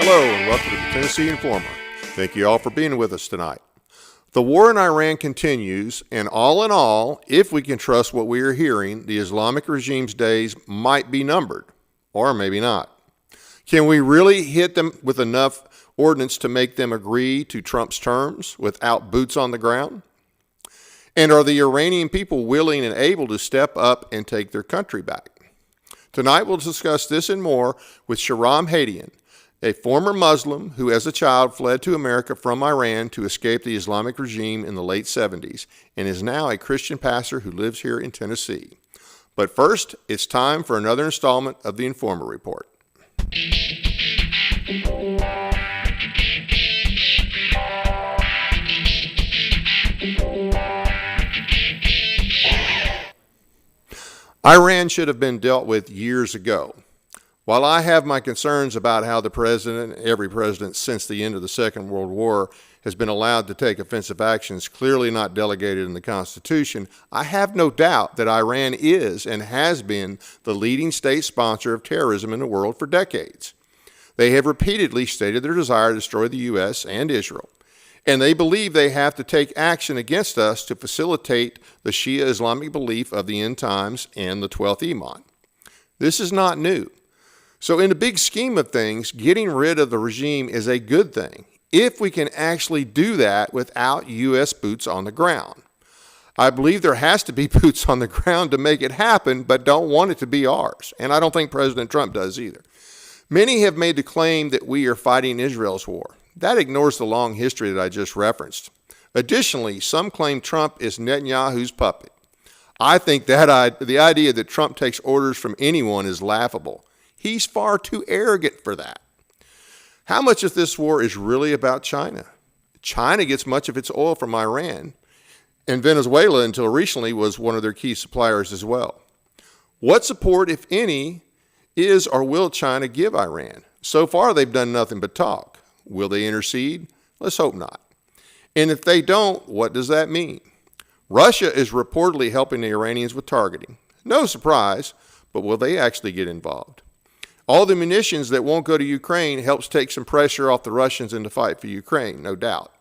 Hello and welcome to the Tennessee Informer. Thank you all for being with us tonight. The war in Iran continues, and all in all, if we can trust what we are hearing, the Islamic regime's days might be numbered, or maybe not. Can we really hit them with enough ordnance to make them agree to Trump's terms without boots on the ground? And are the Iranian people willing and able to step up and take their country back? Tonight we'll discuss this and more with Shahram Hadian, a former Muslim who as a child fled to America from Iran to escape the Islamic regime in the late 70s and is now a Christian pastor who lives here in Tennessee. But first, it's time for another installment of the Informer Report. Iran should have been dealt with years ago. While I have my concerns about how the president, every president since the end of the Second World War, has been allowed to take offensive actions clearly not delegated in the Constitution, I have no doubt that Iran is and has been the leading state sponsor of terrorism in the world for decades. They have repeatedly stated their desire to destroy the U.S. and Israel, and they believe they have to take action against us to facilitate the Shia Islamic belief of the end times and the 12th Imam. This is not new. So in the big scheme of things, getting rid of the regime is a good thing if we can actually do that without U.S. boots on the ground. I believe there has to be boots on the ground to make it happen, but don't want it to be ours. And I don't think President Trump does either. Many have made the claim that we are fighting Israel's war. That ignores the long history that I just referenced. Additionally, some claim Trump is Netanyahu's puppet. I think that the idea that Trump takes orders from anyone is laughable. He's far too arrogant for that. How much of this war is really about China? China gets much of its oil from Iran, and Venezuela, until recently, was one of their key suppliers as well. What support, if any, is or will China give Iran? So far, they've done nothing but talk. Will they intercede? Let's hope not. And if they don't, what does that mean? Russia is reportedly helping the Iranians with targeting. No surprise, but will they actually get involved? All the munitions that won't go to Ukraine helps take some pressure off the Russians in the fight for Ukraine, no doubt.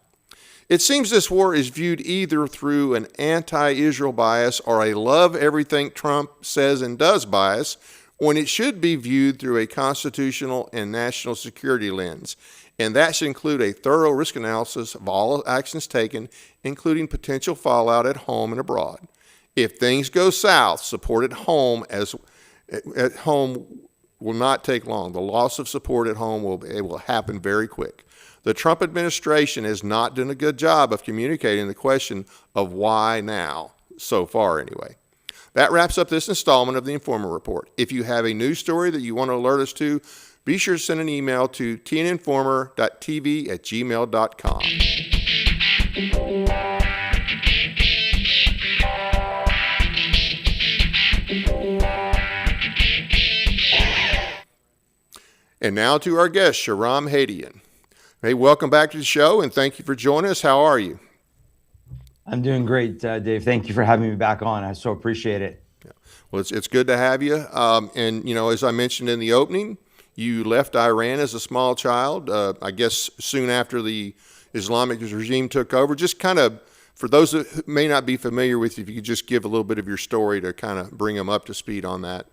It seems this war is viewed either through an anti-Israel bias or a love everything Trump says and does bias, when it should be viewed through a constitutional and national security lens. And that should include a thorough risk analysis of all actions taken, including potential fallout at home and abroad. If things go south, support at home will not take long. The loss of support at home will happen very quick. The Trump administration has not done a good job of communicating the question of why now, so far anyway. That wraps up this installment of the Informer Report. If you have a news story that you want to alert us to, be sure to send an email to tninformer.tv@gmail.com. And now to our guest, Shahram Hadian. Hey, welcome back to the show, and thank you for joining us. How are you? I'm doing great, Dave. Thank you for having me back on. I so appreciate it. Yeah. Well, it's good to have you. And, you know, as I mentioned in the opening, you left Iran as a small child, I guess soon after the Islamic regime took over. Just kind of, for those that may not be familiar with you, if you could just give a little bit of your story to kind of bring them up to speed on that.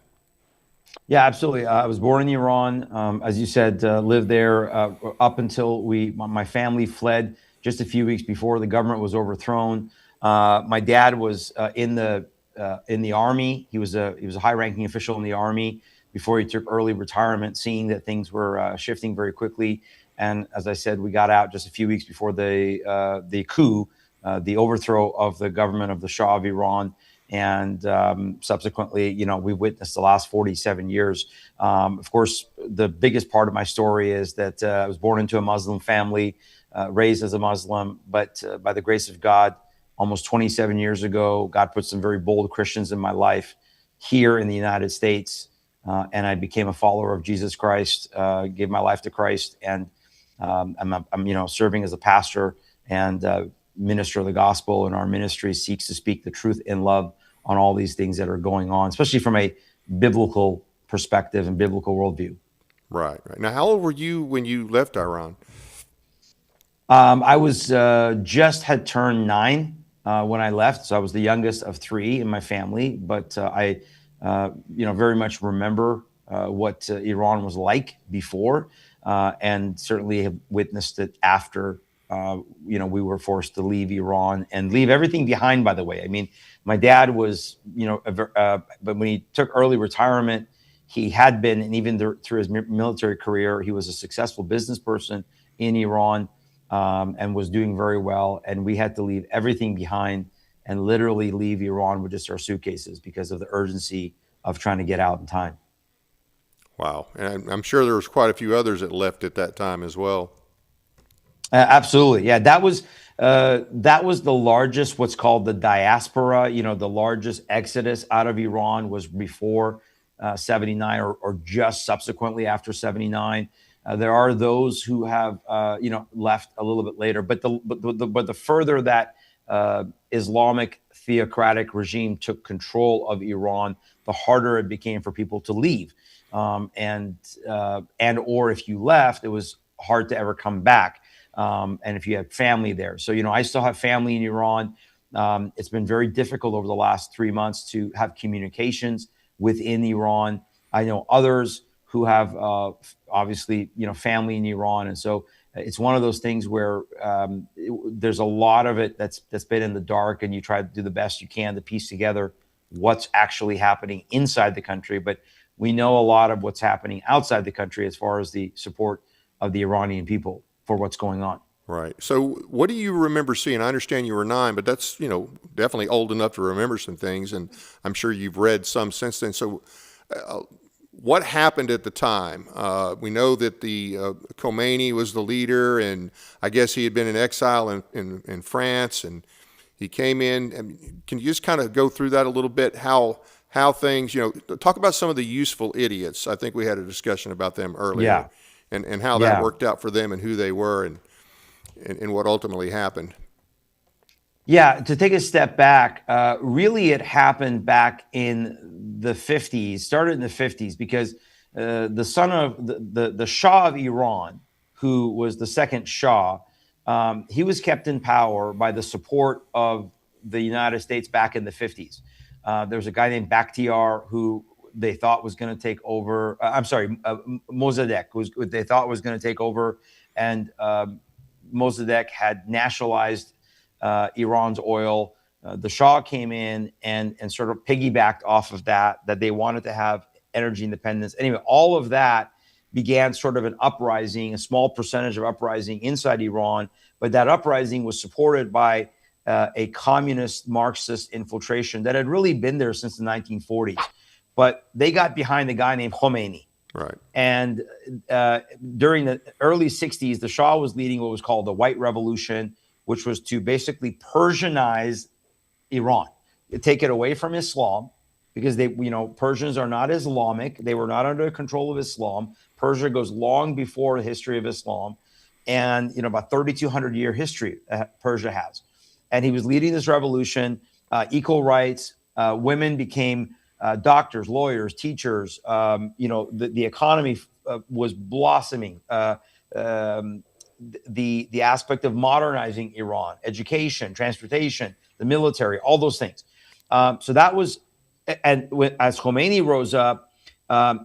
Yeah, absolutely. I was born in Iran, as you said, lived there up until my family fled just a few weeks before the government was overthrown. My dad was in the army. He was a high-ranking official in the army before he took early retirement, seeing that things were shifting very quickly. And as I said, we got out just a few weeks before the coup, the overthrow of the government of the Shah of Iran. And subsequently, you know, we witnessed the last 47 years. Of course, the biggest part of my story is that I was born into a Muslim family, raised as a Muslim, but by the grace of God, almost 27 years ago, God put some very bold Christians in my life here in the United States. and I became a follower of Jesus Christ, gave my life to Christ, and I'm serving as a pastor and minister of the gospel. And our ministry seeks to speak the truth in love on all these things that are going on, especially from a biblical perspective and biblical worldview. Right. Right. Now, how old were you when you left Iran? I was just had turned 9 when I left, so I was the youngest of 3 in my family. But I, very much remember what Iran was like before, and certainly have witnessed it after. We were forced to leave Iran and leave everything behind. By the way, I mean, my dad was, but when he took early retirement, he had been, and even through his military career, he was a successful business person in Iran. And was doing very well. And we had to leave everything behind and literally leave Iran with just our suitcases because of the urgency of trying to get out in time. Wow. And I'm sure there was quite a few others that left at that time as well. Absolutely. Yeah, that was the largest, what's called the diaspora, the largest exodus out of Iran was before 79 or just subsequently after 79. There are those who have, left a little bit later, but the further that Islamic theocratic regime took control of Iran, the harder it became for people to leave, and or if you left, it was hard to ever come back, and if you had family there. So I still have family in Iran. It's been very difficult over the last 3 months to have communications within Iran. I know others who have obviously family in Iran, and so it's one of those things where there's a lot of it that's been in the dark, and you try to do the best you can to piece together what's actually happening inside the country. But we know a lot of what's happening outside the country as far as the support of the Iranian people for what's going on. Right. So what do you remember seeing? I understand you were 9, but that's definitely old enough to remember some things, and I'm sure you've read some since then. So what happened at the time? We know that the Khomeini was the leader, and I guess he had been in exile in France, and he came in. Can you just kind of go through that a little bit? How things, talk about some of the useful idiots. I think we had a discussion about them earlier, and how that worked out for them and who they were and what ultimately happened. Yeah, to take a step back, really it happened back in the 50s, started in the 50s, because the son of the Shah of Iran, who was the second Shah, he was kept in power by the support of the United States back in the 50s. There was a guy named Bakhtiar who they thought was going to take over. Mossadegh, who they thought was going to take over, and Mossadegh had nationalized Iran's oil. The Shah came in and sort of piggybacked off of that they wanted to have energy independence. Anyway, all of that began sort of an uprising, a small percentage of uprising inside Iran, but that uprising was supported by a communist Marxist infiltration that had really been there since the 1940s. But they got behind a guy named Khomeini. Right. And during the early 60s, the Shah was leading what was called the White Revolution, which was to basically Persianize Iran, take it away from Islam, because Persians are not Islamic. They were not under control of Islam. Persia goes long before the history of Islam, and about 3,200 year history Persia has. And he was leading this revolution, equal rights. Women became doctors, lawyers, teachers. The economy was blossoming. The aspect of modernizing Iran, education, transportation, the military, all those things. So that was, and as Khomeini rose up,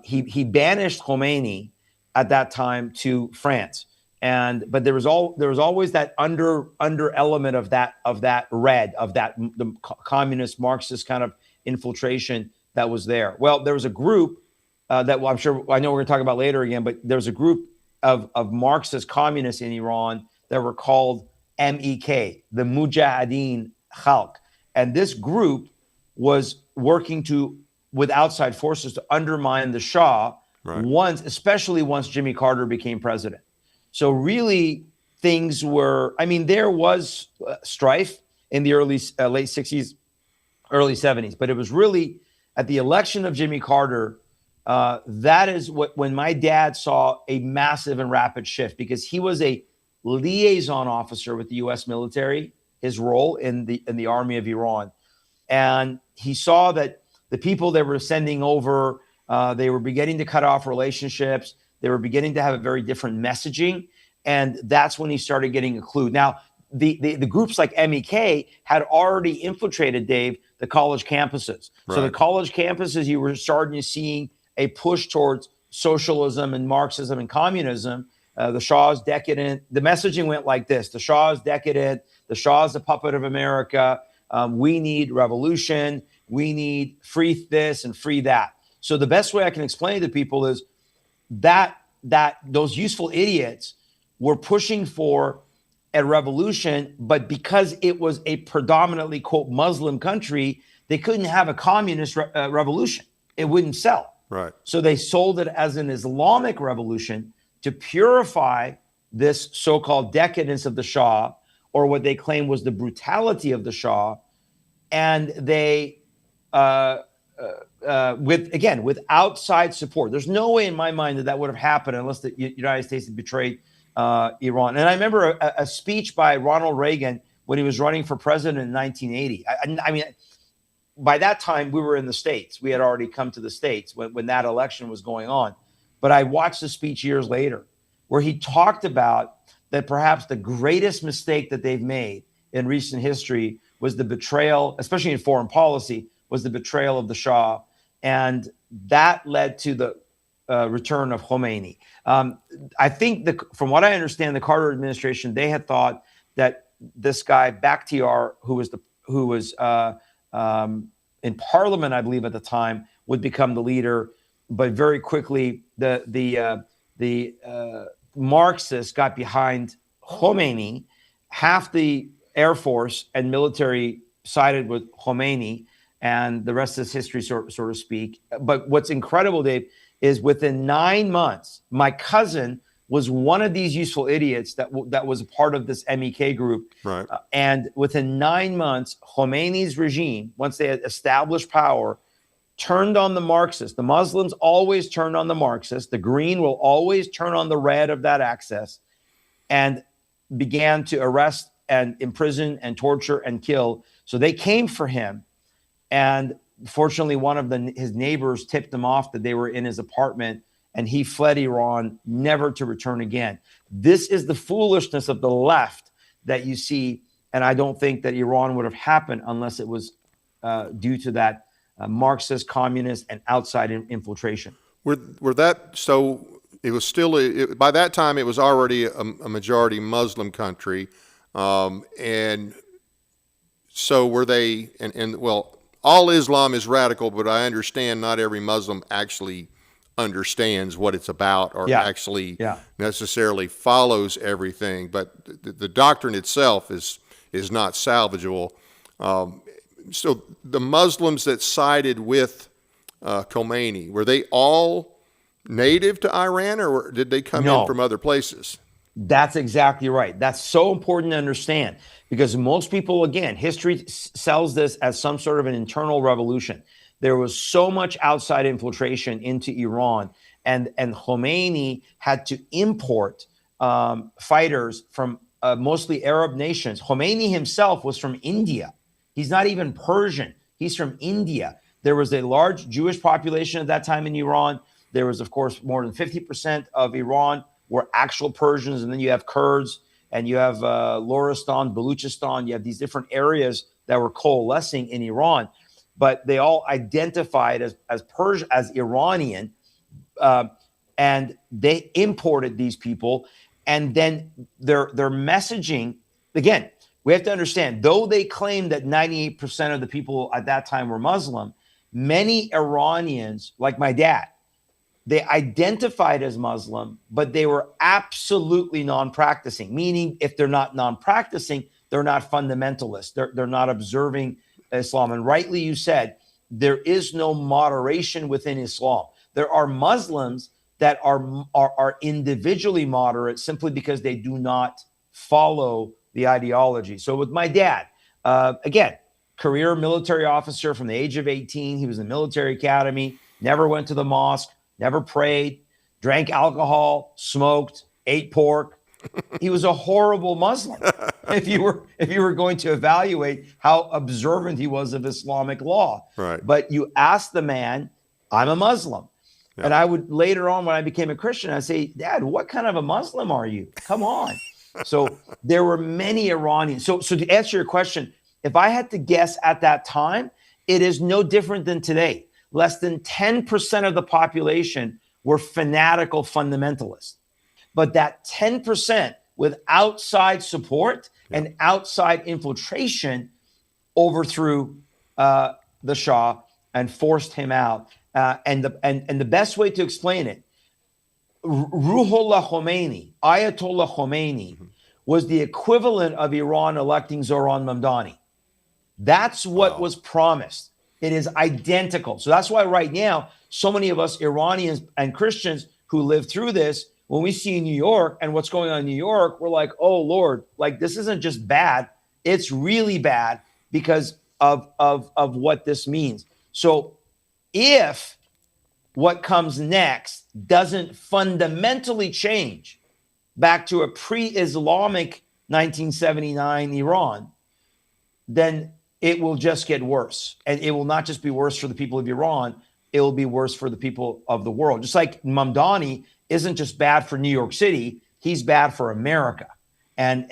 he banished Khomeini at that time to France. But there was always that under element of the communist Marxist kind of infiltration that was there. Well, there was a group I know we're going to talk about later again, but there was a group of Marxist communists in Iran that were called MEK, the Mujahideen Khalq. And this group was working with outside forces to undermine the Shah, right, especially once Jimmy Carter became president. So really things were, there was strife in the late 60s, early 70s, but it was really at the election of Jimmy Carter That is when my dad saw a massive and rapid shift, because he was a liaison officer with the U.S. military, his role in the army of Iran, and he saw that the people they were sending over, they were beginning to cut off relationships. They were beginning to have a very different messaging, and that's when he started getting a clue. Now, the groups like MEK had already infiltrated, Dave, the college campuses. Right. So the college campuses, you were starting to see a push towards socialism and Marxism and communism. The Shah is decadent. The messaging went like this: the Shah is decadent. The Shah is a puppet of America. We need revolution. We need free this and free that. So the best way I can explain it to people is that those useful idiots were pushing for a revolution, but because it was a predominantly, quote, Muslim country, they couldn't have a communist revolution. It wouldn't sell. Right. So they sold it as an Islamic revolution to purify this so-called decadence of the Shah, or what they claim was the brutality of the Shah. And they, with outside support, there's no way in my mind that would have happened unless the United States had betrayed Iran. And I remember a speech by Ronald Reagan when he was running for president in 1980. I mean, by that time, we were in the States. We had already come to the States when that election was going on. But I watched the speech years later where he talked about that perhaps the greatest mistake that they've made in recent history was the betrayal, especially in foreign policy, was the betrayal of the Shah. And that led to the return of Khomeini. I think from what I understand, the Carter administration, they had thought that this guy Bakhtiar, who was in parliament, I believe at the time, would become the leader. But very quickly, the Marxists got behind Khomeini. Half the Air Force and military sided with Khomeini, and the rest is history, so to speak. But what's incredible, Dave, is within 9 months, my cousin was one of these useful idiots that was a part of this MEK group. Right. And within 9 months, Khomeini's regime, once they had established power, turned on the Marxists. The Muslims always turn on the Marxists. The green will always turn on the red of that axis, and began to arrest and imprison and torture and kill. So they came for him. And fortunately, one of his neighbors tipped him off that they were in his apartment, and he fled Iran, never to return again. This is the foolishness of the left that you see. And I don't think that Iran would have happened unless it was due to that Marxist, communist, and outside infiltration. So it was still, by that time, it was already a majority Muslim country. And so were they, well, all Islam is radical, but I understand not every Muslim actually understands what it's about, or actually necessarily follows everything. But the doctrine itself is not salvageable. So the Muslims that sided with Khomeini, were they all native to Iran, or did they come in from other places? That's exactly right. That's so important to understand, because most people, again, history sells this as some sort of an internal revolution. There was so much outside infiltration into Iran, and Khomeini had to import fighters from mostly Arab nations. Khomeini himself was from India. He's not even Persian. He's from India. There was a large Jewish population at that time in Iran. There was, of course, more than 50% of Iran were actual Persians, and then you have Kurds, and you have Loristan, Baluchistan. You have these different areas that were coalescing in Iran, but they all identified as Persian, as Iranian, and they imported these people, and then their messaging. Again, we have to understand, though they claimed that 98% of the people at that time were Muslim, many Iranians, like my dad, they identified as Muslim, but they were absolutely non-practicing, meaning if they're not non-practicing, they're not fundamentalists. They're not observing Islam. And rightly you said, there is no moderation within Islam. There are Muslims that are individually moderate simply because they do not follow the ideology. So with my dad, again, career military officer from the age of 18, he was in the military academy. never went to the mosque, never prayed, drank alcohol, smoked, ate pork. He was a horrible Muslim. If you were going to evaluate how observant he was of Islamic law. Right. But you ask the man, I'm a Muslim. Yeah. And I would later on, when I became a Christian, I'd say, Dad, what kind of a Muslim are you? Come on. So there were many Iranians. So to answer your question, if I had to guess at that time, it is no different than today. Less than 10% of the population were fanatical fundamentalists. But that 10% with outside support and outside infiltration overthrew the Shah and forced him out. And the best way to explain it, Ruhollah Khomeini, Ayatollah Khomeini, was the equivalent of Iran electing Zoran Mamdani. That's what was promised. It is identical. So that's why right now, so many of us Iranians and Christians who live through this, when we see New York and what's going on in New York, we're like, oh, Lord, like this isn't just bad. It's really bad because of what this means. So if what comes next doesn't fundamentally change back to a pre-Islamic 1979 Iran, then it will just get worse. And it will not just be worse for the people of Iran, it will be worse for the people of the world. Just like Mamdani isn't just bad for New York City, he's bad for America. And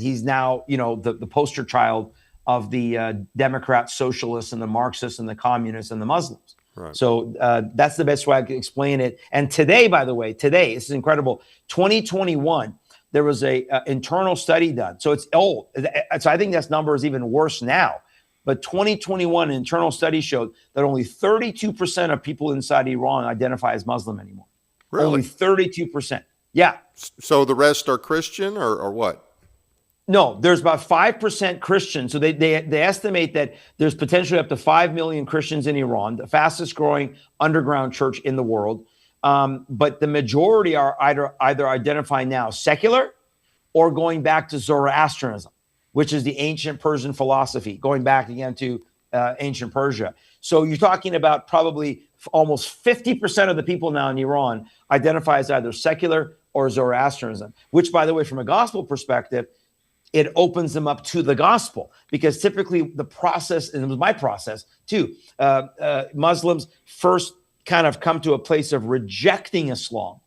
he's now, the poster child of the Democrat socialists and the Marxists and the communists and the Muslims. Right. So that's the best way I can explain it. And today, by the way, this is incredible. 2021, there was a internal study done. So it's old. So I think this number is even worse now. But 2021, an internal study showed that only 32% of people inside Iran identify as Muslim anymore. Really? Only 32%. Yeah. So the rest are Christian or what? No, there's about 5% Christian. So they estimate that there's potentially up to 5 million Christians in Iran, the fastest growing underground church in the world. But the majority are either identifying now secular or going back to Zoroastrianism, which is the ancient Persian philosophy, going back again to ancient Persia. So you're talking about probably almost 50% of the people now in Iran identify as either secular or Zoroastrianism, which, by the way, from a gospel perspective, it opens them up to the gospel, because typically the process, and it was my process too, Muslims first kind of come to a place of rejecting Islam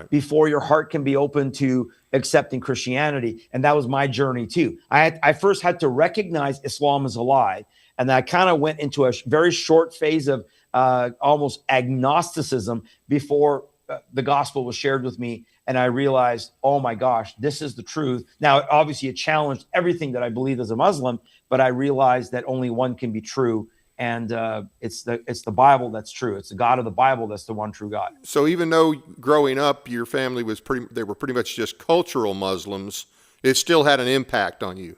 before your heart can be open to accepting Christianity. And that was my journey too. I first had to recognize Islam as a lie. And I kind of went into a very short phase of almost agnosticism before the gospel was shared with me. And I realized, oh my gosh, this is the truth. Now, obviously, it challenged everything that I believed as a Muslim, but I realized that only one can be true. And it's the Bible that's true. It's the God of the Bible that's the one true God. So even though growing up, your family they were pretty much just cultural Muslims, it still had an impact on you.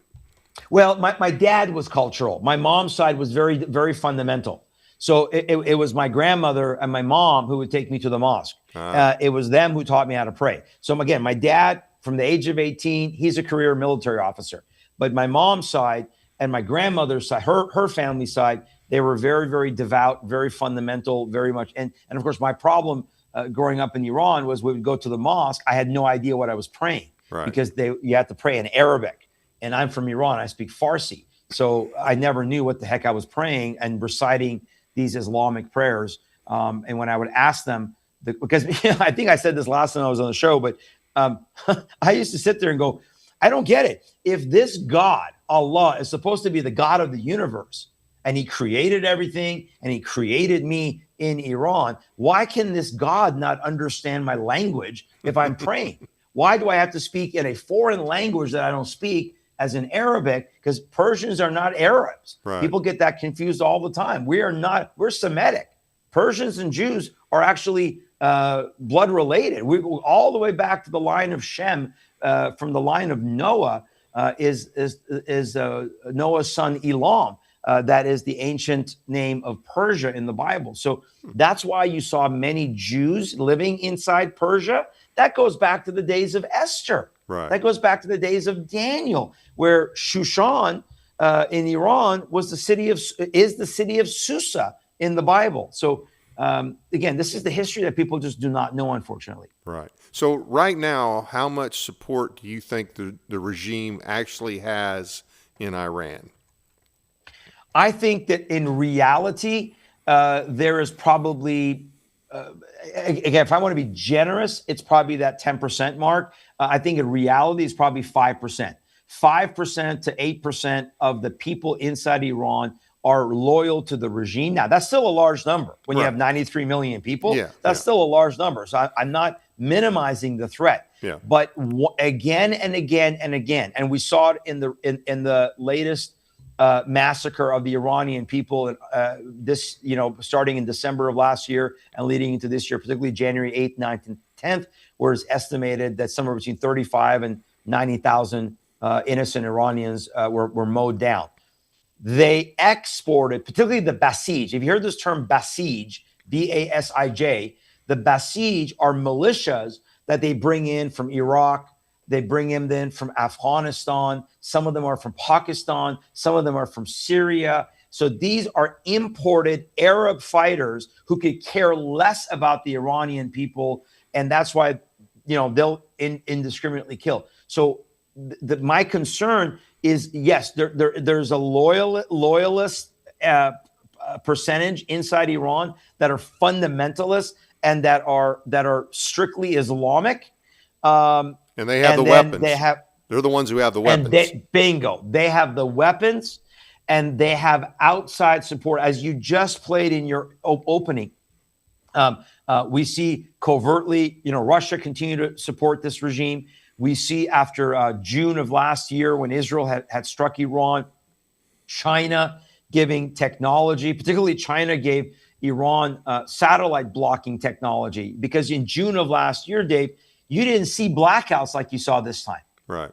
Well, my dad was cultural. My mom's side was very, very fundamental. So it was my grandmother and my mom who would take me to the mosque. It was them who taught me how to pray. So again, my dad, from the age of 18, he's a career military officer. But my mom's side and my grandmother's side, her family side, they were very, very devout, very fundamental, very much. And of course, my problem growing up in Iran was we would go to the mosque. I had no idea what I was praying because you had to pray in Arabic. And I'm from Iran. I speak Farsi. So I never knew what the heck I was praying and reciting these Islamic prayers. And when I would ask them, because I think I said this last time I was on the show, but I used to sit there and go, I don't get it. If this God, Allah, is supposed to be the God of the universe, and he created everything, and he created me in Iran, why can this God not understand my language if I'm praying? Why do I have to speak in a foreign language that I don't speak as in Arabic? Because Persians are not Arabs. Right. People get that confused all the time. We're Semitic. Persians and Jews are actually blood related. We go all the way back to the line of Shem, from the line of Noah, is Noah's son Elam. That is the ancient name of Persia in the Bible. So that's why you saw many Jews living inside Persia. That goes back to the days of Esther. Right. That goes back to the days of Daniel, where Shushan in Iran is the city of Susa in the Bible. So Again, this is the history that people just do not know, unfortunately. Right. So right now, how much support do you think the regime actually has in Iran? I think that in reality, there is probably, again, if I want to be generous, it's probably that 10% mark. I think in reality, it's probably 5%. 5% to 8% of the people inside Iran are loyal to the regime. Now, that's still a large number. When you Right. have 93 million people, Yeah, that's yeah. still a large number. So I'm not minimizing the threat. Yeah. But again and again and again, and we saw it in the latest massacre of the Iranian people, this, starting in December of last year and leading into this year, particularly January 8th, 9th, and 10th, where it's estimated that somewhere between 35 and 90,000 innocent Iranians were mowed down. They exported, particularly the Basij. If you heard this term Basij, B-A-S-I-J, the Basij are militias that they bring in from Iraq. They bring them in from Afghanistan. Some of them are from Pakistan. Some of them are from Syria. So these are imported Arab fighters who could care less about the Iranian people. And that's why, they'll indiscriminately kill. So my concern is, yes, there's a loyalist percentage inside Iran that are fundamentalists and that are strictly Islamic. And they have the weapons. They're the ones who have the weapons. They have the weapons, and they have outside support. As you just played in your opening, we see covertly, Russia continue to support this regime. We see after June of last year, when Israel had struck Iran, China giving technology, particularly China gave Iran satellite blocking technology, because in June of last year, Dave, you didn't see blackouts like you saw this time. Right.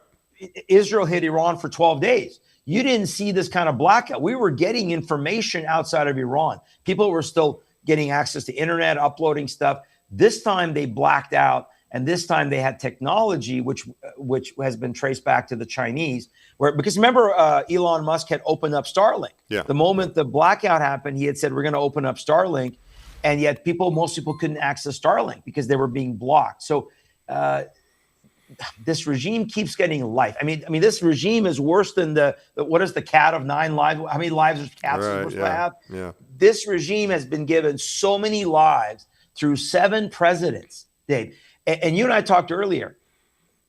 Israel hit Iran for 12 days. You didn't see this kind of blackout. We were getting information outside of Iran. People were still getting access to internet, uploading stuff. This time they blacked out, and this time they had technology which has been traced back to the Chinese. Because remember, Elon Musk had opened up Starlink. Yeah. The moment the blackout happened, he had said, we're going to open up Starlink. And yet most people couldn't access Starlink because they were being blocked. So this regime keeps getting life. I mean, this regime is worse than what is the cat of 9 lives? How many lives is cats supposed to have? Yeah. This regime has been given so many lives through 7 presidents, Dave. And you and I talked earlier.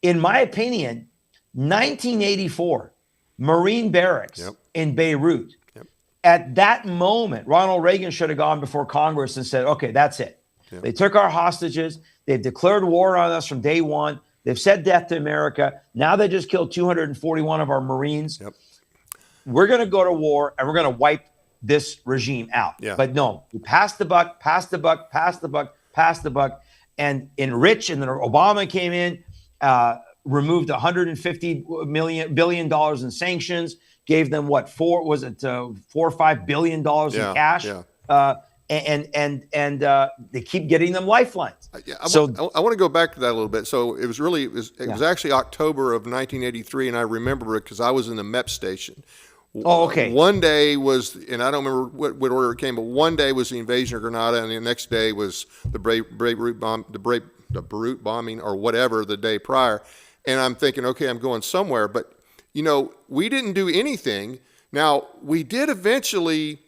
In my opinion, 1984, Marine barracks in Beirut. Yep. At that moment, Ronald Reagan should have gone before Congress and said, okay, that's it. Yep. They took our hostages. They've declared war on us from day one. They've said death to America. Now they just killed 241 of our Marines. Yep. We're going to go to war, and we're going to wipe this regime out. Yeah. But no, we passed the buck. And enrich, and then Obama came in, removed $150 billion in sanctions, gave them $4 or $5 billion in cash. Yeah. And they keep getting them lifelines. I want to go back to that a little bit. So it was actually October of 1983, and I remember it because I was in the MEP station. Oh, okay. One day was, and I don't remember what order it came, but one day was the invasion of Grenada, and the next day was the Beirut bombing, or whatever, the day prior. And I'm thinking, okay, I'm going somewhere, but we didn't do anything. Now, we did eventually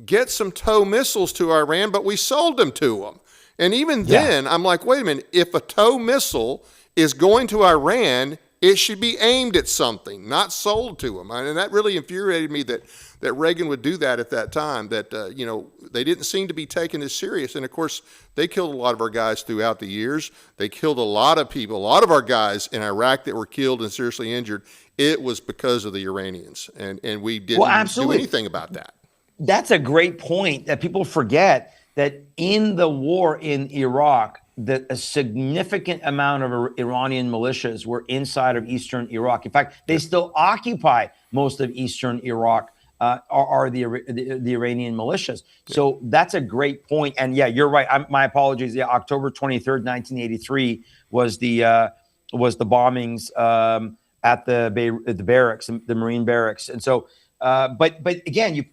get some TOW missiles to Iran, but we sold them to them. And even then, I'm like, wait a minute, if a TOW missile is going to Iran, it should be aimed at something, not sold to them. And that really infuriated me that Reagan would do that at that time, that, they didn't seem to be taking this serious. And, of course, they killed a lot of our guys throughout the years. They killed a lot of people, a lot of our guys in Iraq that were killed and seriously injured. It was because of the Iranians, and we didn't do anything about that. That's a great point that people forget, that in the war in Iraq, that a significant amount of Iranian militias were inside of eastern Iraq. In fact, they still occupy most of eastern Iraq, are the Iranian militias. So that's a great point. And yeah, you're right. My apologies. Yeah, October 23rd, 1983 was the bombings at the barracks, the Marine barracks. And so, but again,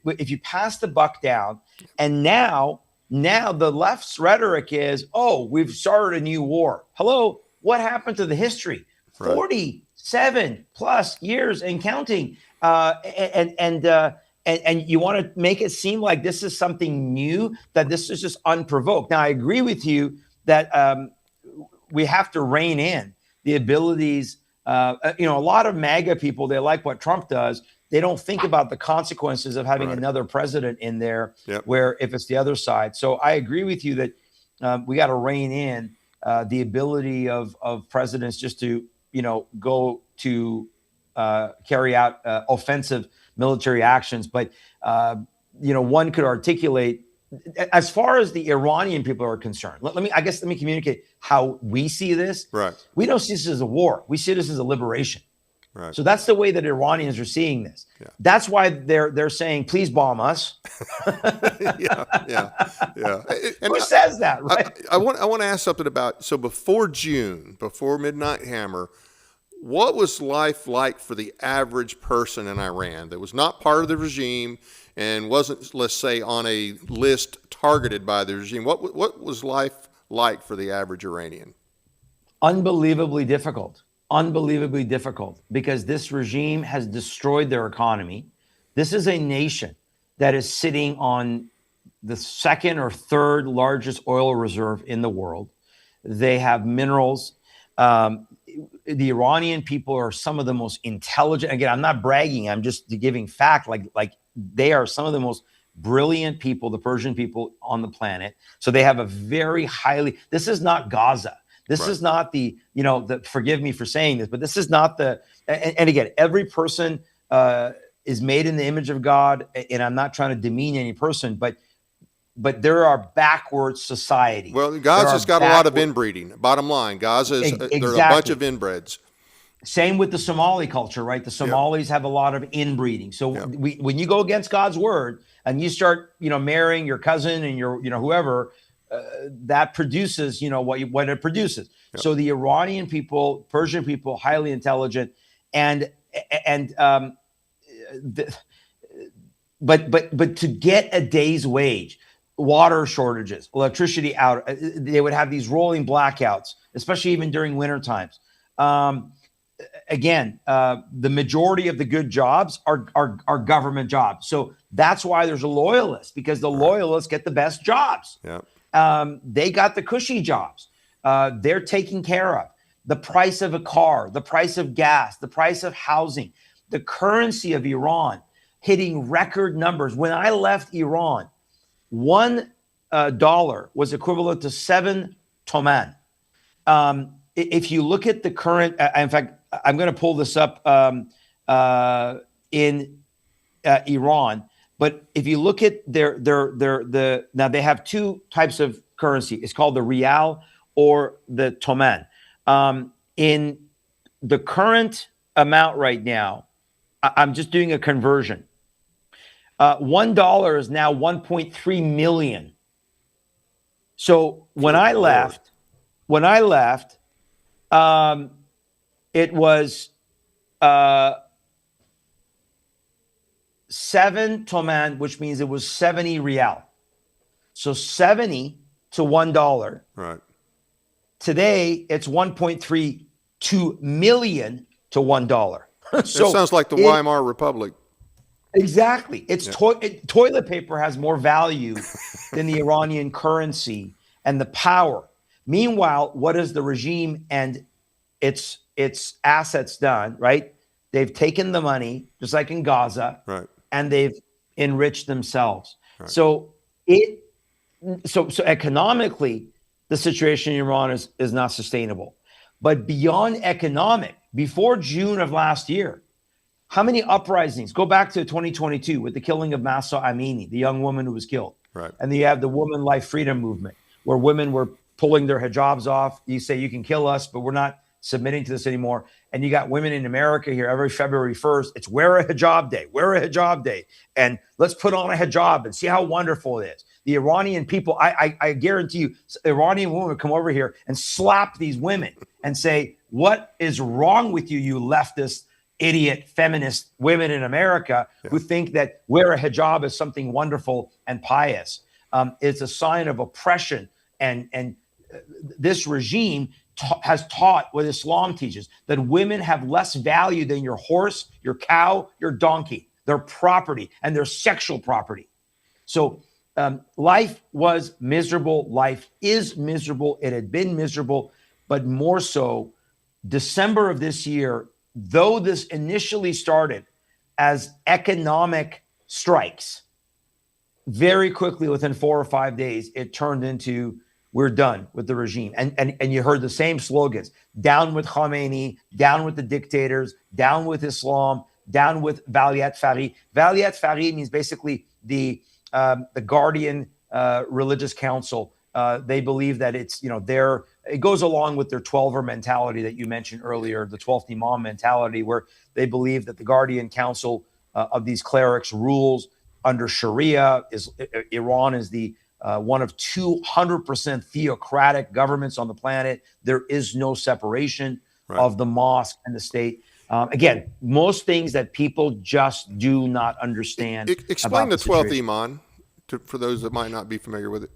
if you pass the buck down, and now Now the left's rhetoric is, oh, we've started a new war. Hello, what happened to the history? Right. 47 plus years and counting. And you want to make it seem like this is something new, that this is just unprovoked. Now, I agree with you that we have to rein in the abilities. A lot of MAGA people, they like what Trump does. They don't think about the consequences of having another president in there, where if it's the other side. So I agree with you that we got to rein in the ability of presidents just to, go to carry out offensive military actions. But, one could articulate, as far as the Iranian people are concerned, let me communicate how we see this. Right. We don't see this as a war. We see this as a liberation. Right. So that's the way that Iranians are seeing this. Yeah. That's why they're saying, please bomb us. yeah. And who says that, right? I want to ask something about, so before June, before Midnight Hammer, what was life like for the average person in Iran that was not part of the regime and wasn't, let's say, on a list targeted by the regime? What was life like for the average Iranian? Unbelievably difficult, because this regime has destroyed their economy. This is a nation that is sitting on the second or third largest oil reserve in the world. They have minerals. The Iranian people are some of the most intelligent. Again, I'm not bragging. I'm just giving fact. Like they are some of the most brilliant people, the Persian people on the planet. So they have a very highly, this is not Gaza. This is not forgive me for saying this, but this is not and again, every person is made in the image of God, and I'm not trying to demean any person, but there are backwards societies. Well, Gaza's got a lot of inbreeding. Bottom line, Gaza is there's a bunch of inbreds. Same with the Somali culture, right? The Somalis have a lot of inbreeding. So when you go against God's word and you start, marrying your cousin and your, whoever, that produces, what it produces. Yep. So the Iranian people, Persian people, highly intelligent, but to get a day's wage, water shortages, electricity out, they would have these rolling blackouts, especially even during winter times. Again, the majority of the good jobs are government jobs. So that's why there's a loyalist, because the loyalists get the best jobs. Yep. They got the cushy jobs. They're taken care of. The price of a car, the price of gas, the price of housing, the currency of Iran hitting record numbers. When I left Iran, $1 was equivalent to 7 toman. If you look at the current, in fact, I'm going to pull this up in Iran. But if you look at now they have two types of currency. It's called the rial or the toman. In the current amount right now, I'm just doing a conversion. $1 is now 1.3 million. So when I left, it was 7 toman, which means it was 70 rial. So 70 to $1. Right. Today, it's 1.32 million to $1. So it sounds like the Weimar Republic. Exactly. It's toilet paper has more value than the Iranian currency and the power. Meanwhile, what has the regime and its assets done, right? They've taken the money, just like in Gaza, right, and they've enriched themselves. Right. So economically, the situation in Iran is not sustainable. But beyond economic, before June of last year, how many uprisings? Go back to 2022 with the killing of Mahsa Amini, the young woman who was killed. Right. And then you have the Woman Life Freedom Movement, where women were pulling their hijabs off. You say, you can kill us, but we're not submitting to this anymore. And you got women in America here every February 1st. It's wear a hijab day, wear a hijab day. And let's put on a hijab and see how wonderful it is. The Iranian people, I guarantee you, Iranian women would come over here and slap these women and say, what is wrong with you, you leftist, idiot, feminist women in America who think that wear a hijab is something wonderful and pious. It's a sign of oppression. And this regime has taught what Islam teaches, that women have less value than your horse, your cow, your donkey, their property, and their sexual property. So life was miserable. Life is miserable. It had been miserable, but more so December of this year, though this initially started as economic strikes, very quickly within 4 or 5 days, it turned into we're done with the regime. And you heard the same slogans: down with Khomeini, down with the dictators, down with Islam, down with Valiat Fari. Valiat Fari means basically the Guardian Religious Council. They believe that it's, it goes along with their 12er mentality that you mentioned earlier, the 12th Imam mentality, where they believe that the Guardian Council of these clerics rules under Sharia. Iran is the one of 200% theocratic governments on the planet. There is no separation of the mosque and the state. Again, most things that people just do not understand. Explain the 12th Imam for those that might not be familiar with it.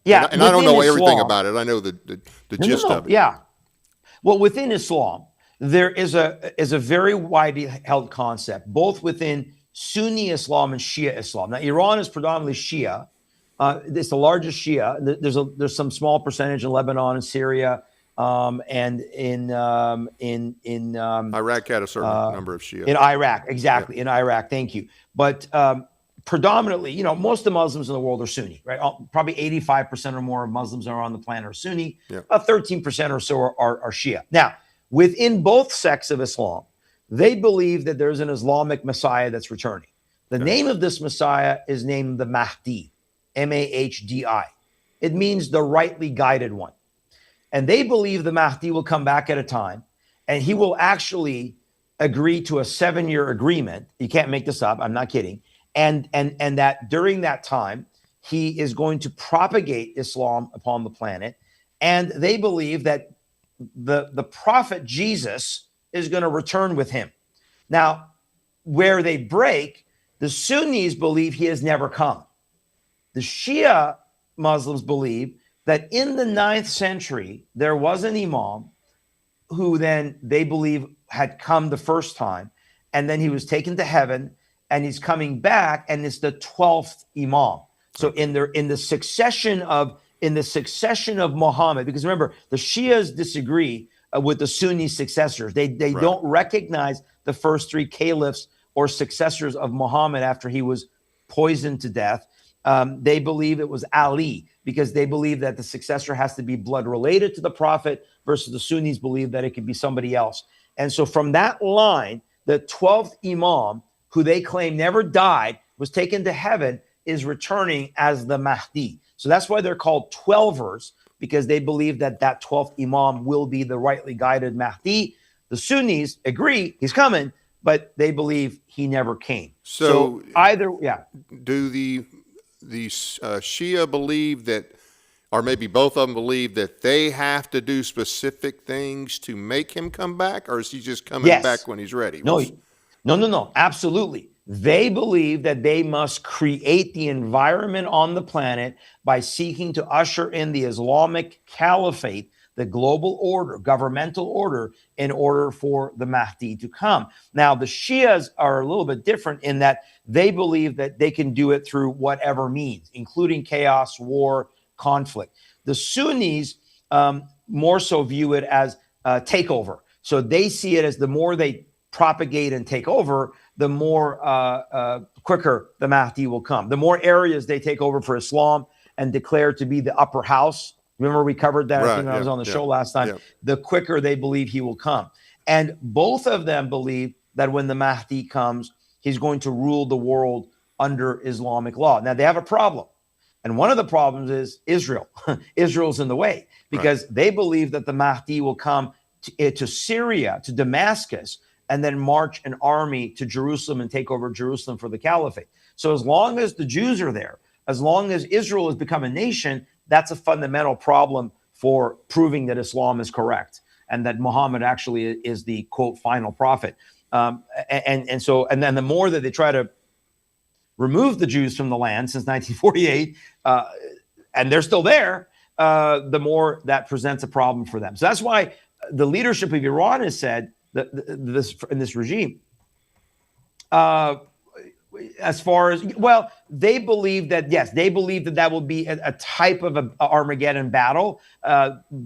Yeah, and I don't know everything about it. I know the gist of it. Yeah. Well, within Islam, there is a very widely held concept, both within Sunni Islam and Shia Islam. Now, Iran is predominantly Shia. It's the largest Shia. There's some small percentage in Lebanon and Syria, and in Iraq had a certain number of Shia. In Iraq, exactly. Yeah. In Iraq, thank you. But predominantly, most of the Muslims in the world are Sunni, right? Probably 85% or more of Muslims are on the planet are Sunni. Yeah. About 13% or so are Shia. Now, within both sects of Islam, they believe that there's an Islamic Messiah that's returning. The name of this Messiah is named the Mahdi, M-A-H-D-I. It means the rightly guided one. And they believe the Mahdi will come back at a time, and he will actually agree to a 7-year agreement. You can't make this up. I'm not kidding. And that during that time, he is going to propagate Islam upon the planet. And they believe that the prophet Jesus is going to return with him. Now, where they break, the Sunnis believe he has never come. The Shia Muslims believe that in the 9th century, there was an imam who then they believe had come the first time, and then he was taken to heaven, and he's coming back, and it's the 12th imam. So in the succession of Muhammad, because remember, the Shias disagree with the Sunni successors. They don't recognize the first 3 caliphs or successors of Muhammad after he was poisoned to death. They believe it was Ali, because they believe that the successor has to be blood related to the prophet, versus the Sunnis believe that it could be somebody else. And so from that line, the 12th imam, who they claim never died, was taken to heaven, is returning as the Mahdi. So that's why they're called 12ers, because they believe that 12th imam will be the rightly guided Mahdi. The Sunnis agree he's coming, but they believe he never came. So either, do the Shia believe that, or maybe both of them believe that they have to do specific things to make him come back, or is he just coming back when he's ready? No, absolutely. They believe that they must create the environment on the planet by seeking to usher in the Islamic Caliphate, the global order, governmental order, in order for the Mahdi to come. Now, the Shias are a little bit different in that they believe that they can do it through whatever means, including chaos, war, conflict. The Sunnis more so view it as takeover. So they see it as the more they propagate and take over, the more quicker the Mahdi will come. The more areas they take over for Islam and declare to be the upper house. Remember we covered that, I think I was on the show last time. Yeah. The quicker they believe he will come. And both of them believe that when the Mahdi comes, he's going to rule the world under Islamic law. Now, they have a problem. And one of the problems is Israel. Israel's in the way, because they believe that the Mahdi will come to Syria, to Damascus, and then march an army to Jerusalem and take over Jerusalem for the caliphate. So as long as the Jews are there, as long as Israel has become a nation, that's a fundamental problem for proving that Islam is correct and that Muhammad actually is the, quote, final prophet. And then the more that they try to removed the Jews from the land since 1948, and they're still there, the more that presents a problem for them. So that's why the leadership of Iran has said that in this regime, as far as, well, they believe that, yes, they believe that will be a type of a Armageddon battle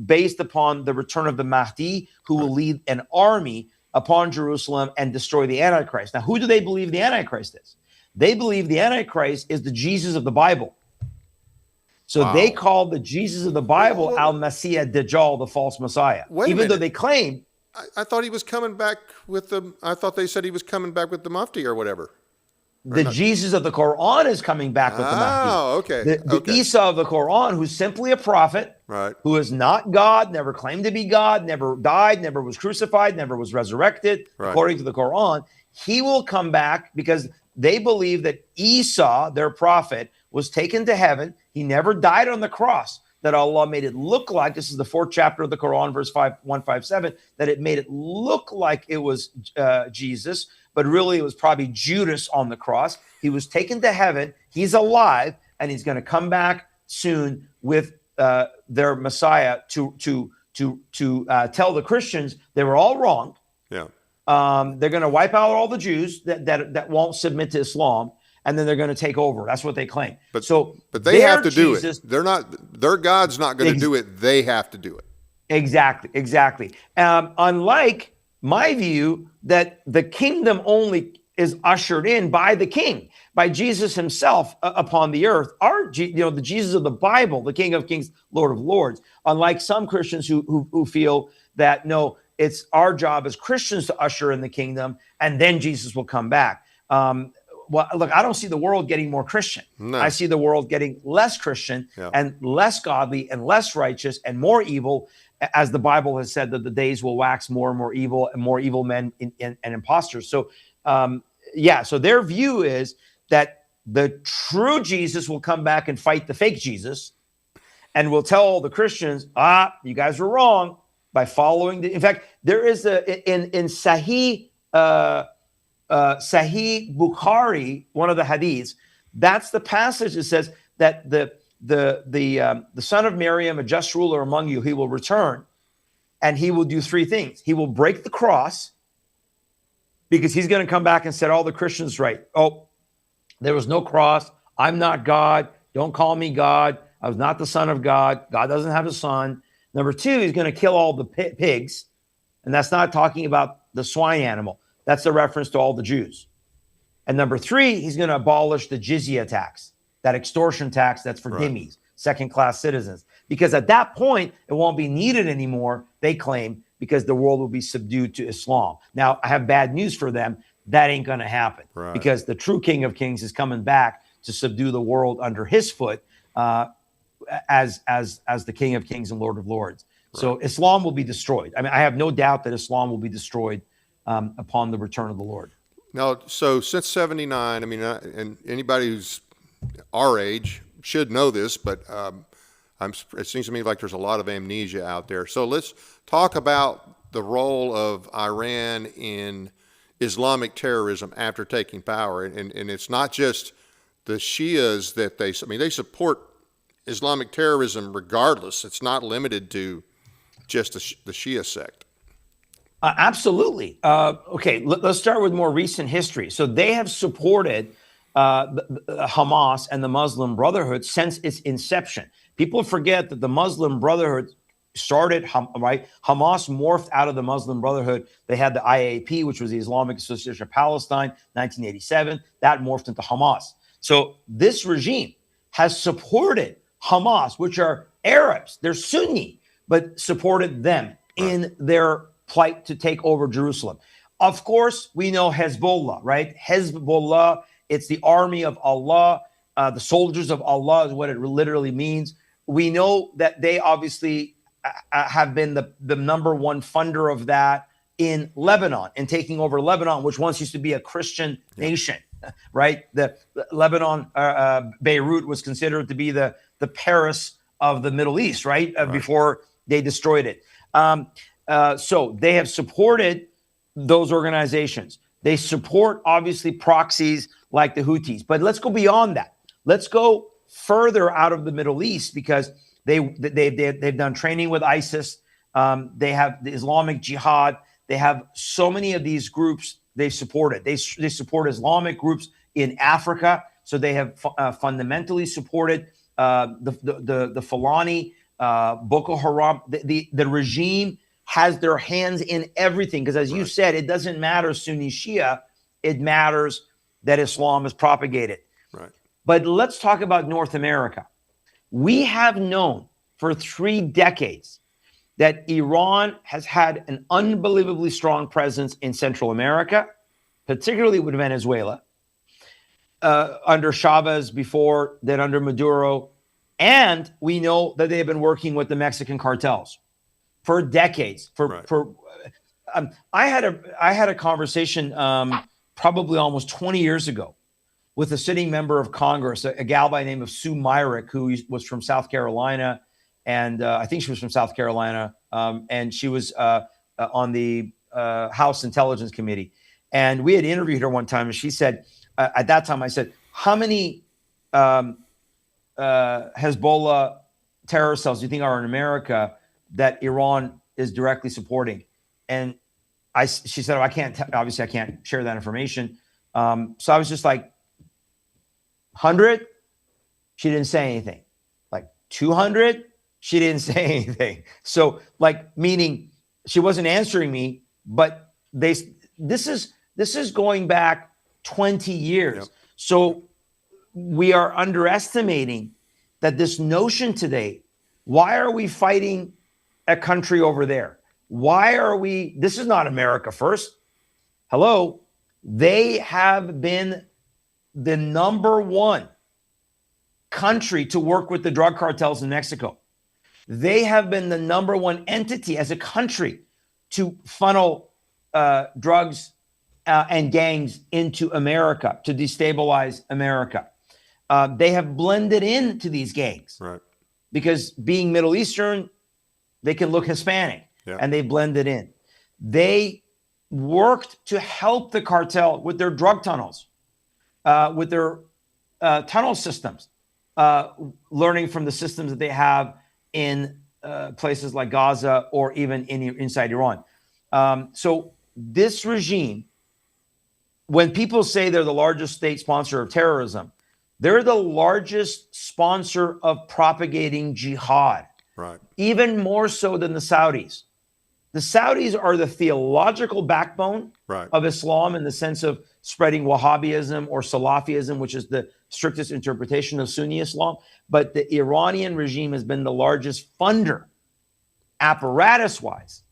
based upon the return of the Mahdi, who will lead an army upon Jerusalem and destroy the Antichrist. Now, who do they believe the Antichrist is? They believe the Antichrist is the Jesus of the Bible. So they call the Jesus of the Bible Al-Masih Dajjal, the false Messiah. Even though they claim... I thought he was coming back with the... I thought they said he was coming back with the Mufti or whatever. The Jesus of the Quran is coming back with the Mahdi. Oh, okay. The Isa of the Quran, who's simply a prophet, right, who is not God, never claimed to be God, never died, never was crucified, never was resurrected, right, according to the Quran, he will come back because they believe that Isa, their prophet, was taken to heaven. He never died on the cross, that Allah made it look like, this is the 4th chapter of the Quran, verse 157, that it made it look like it was Jesus, but really it was probably Judas on the cross. He was taken to heaven. He's alive, and he's going to come back soon with their Messiah to tell the Christians they were all wrong. Yeah. They're going to wipe out all the Jews that won't submit to Islam, and then they're going to take over. That's what they claim. But but they have to do it. They're not. Their God's not going to do it. They have to do it. Exactly. Unlike my view that the kingdom only is ushered in by the king, by Jesus himself upon the earth. The Jesus of the Bible, the King of Kings, Lord of Lords. Unlike some Christians who feel that no, it's our job as Christians to usher in the kingdom, and then Jesus will come back. Well, look, I don't see the world getting more Christian. No. I see the world getting less Christian and less godly and less righteous and more evil, as the Bible has said that the days will wax more and more evil men and imposters. So, so their view is that the true Jesus will come back and fight the fake Jesus, and will tell all the Christians, you guys were wrong by following in fact, there is in Sahih Bukhari, one of the hadiths, that's the passage that says that the son of Maryam, a just ruler among you, he will return, and he will do 3 things. He will break the cross, because he's going to come back and set all the Christians right. Oh, there was no cross. I'm not God. Don't call me God. I was not the son of God. God doesn't have a son. Number 2, he's going to kill all the pigs, and that's not talking about the swine animal. That's a reference to all the Jews. And number 3, he's going to abolish the jizya tax, that extortion tax that's for dhimmis, second-class citizens. Because at that point, it won't be needed anymore, they claim, because the world will be subdued to Islam. Now, I have bad news for them. That ain't going to happen, because the true King of Kings is coming back to subdue the world under his foot as the King of Kings and Lord of Lords. So Islam will be destroyed. I mean, I have no doubt that Islam will be destroyed upon the return of the Lord. Now, so since 79, I mean, and anybody who's our age should know this, but it seems to me like there's a lot of amnesia out there. So let's talk about the role of Iran in Islamic terrorism after taking power. And it's not just the Shias that they support Islamic terrorism regardless. It's not limited to just the Shia sect. Absolutely. Okay, let's start with more recent history. So they have supported Hamas and the Muslim Brotherhood since its inception. People forget that the Muslim Brotherhood started, Hamas morphed out of the Muslim Brotherhood. They had the IAP, which was the Islamic Association of Palestine, 1987. That morphed into Hamas. So this regime has supported Hamas, which are Arabs. They're Sunni, but supported them in their plight to take over Jerusalem. Of course, we know Hezbollah, right? Hezbollah, it's the army of Allah. The soldiers of Allah is what it literally means. We know that they obviously have been the number one funder of that in Lebanon and taking over Lebanon, which once used to be a Christian nation, right? The Lebanon, Beirut was considered to be the Paris of the Middle East, right? Before they destroyed it. So they have supported those organizations. They support, obviously, proxies like the Houthis. But let's go beyond that. Let's go further out of the Middle East, because they've done training with ISIS. They have the Islamic Jihad. They have so many of these groups they supported. They support Islamic groups in Africa. So they have fundamentally supported the Fulani, Boko Haram. The regime has their hands in everything, because as you said, it doesn't matter Sunni Shia. It matters that Islam is propagated. Right. But let's talk about North America. We have known for 3 decades that Iran has had an unbelievably strong presence in Central America, particularly with Venezuela, under Chavez before, then under Maduro. And we know that they have been working with the Mexican cartels for decades. I had a conversation probably almost 20 years ago with a sitting member of Congress, a gal by the name of Sue Myrick, who was from South Carolina. And I think she was from South Carolina. And she was on the House Intelligence Committee. And we had interviewed her one time. And she said, at that time, I said, how many Hezbollah terror cells do you think are in America that Iran is directly supporting? And she said, oh, obviously I can't share that information. So I was just like, 100? She didn't say anything. Like 200? She didn't say anything. So like, meaning she wasn't answering me, but this is going back 20 years. Yep. So we are underestimating that this notion today, why are we fighting a country over there? This is not America first. Hello. They have been the number one country to work with the drug cartels in Mexico. They have been the number one entity as a country to funnel drugs and gangs into America, to destabilize America. They have blended into these gangs, right? Because being Middle Eastern, they can look Hispanic, and they blended in. They worked to help the cartel with their drug tunnels, with their tunnel systems, learning from the systems that they have in places like Gaza or even inside Iran. So this regime, when people say they're the largest state sponsor of terrorism, they're the largest sponsor of propagating jihad, right? Even more so than the Saudis. The Saudis are the theological backbone of Islam in the sense of spreading Wahhabism or Salafism, which is the strictest interpretation of Sunni Islam. But the Iranian regime has been the largest funder, apparatus-wise,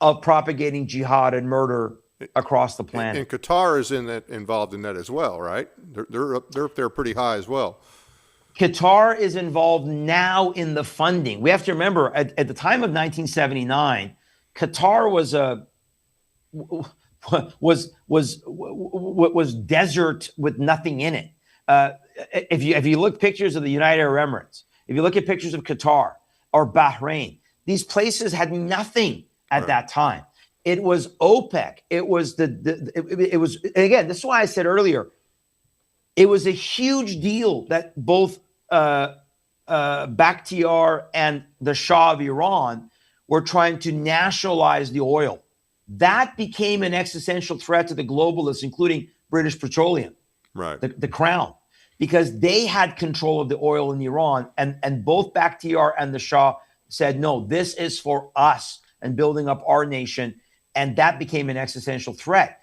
of propagating jihad and murder across the planet. And Qatar is involved in that as well, right? They're up there pretty high as well. Qatar is involved now in the funding. We have to remember, at the time of 1979, Qatar was desert with nothing in it. If you look at pictures of the United Arab Emirates, if you look at pictures of Qatar or Bahrain, these places had nothing at that time. It was OPEC. It was it was, and again, this is why I said earlier, it was a huge deal that both Bakhtiar and the Shah of Iran were trying to nationalize the oil. That became an existential threat to the globalists, including British Petroleum, the Crown, because they had control of the oil in Iran. And both Bakhtiar and the Shah said, no, this is for us and building up our nation. And that became an existential threat.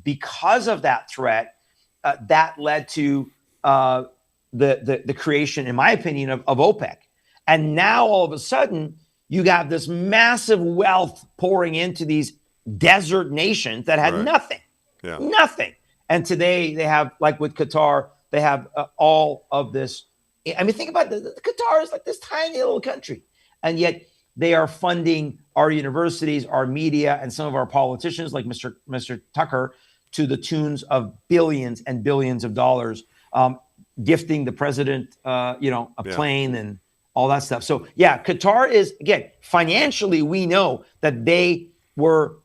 Because of that threat, that led to the creation, in my opinion, of OPEC. And now all of a sudden, you got this massive wealth pouring into these desert nations that had nothing. And today they have, like with Qatar, they have all of this. I mean, think about the Qatar is like this tiny little country. And yet they are funding our universities, our media, and some of our politicians like Mr. Tucker to the tunes of billions and billions of dollars, gifting the president, a plane and all that stuff. So yeah, Qatar is, again, financially, we know that they were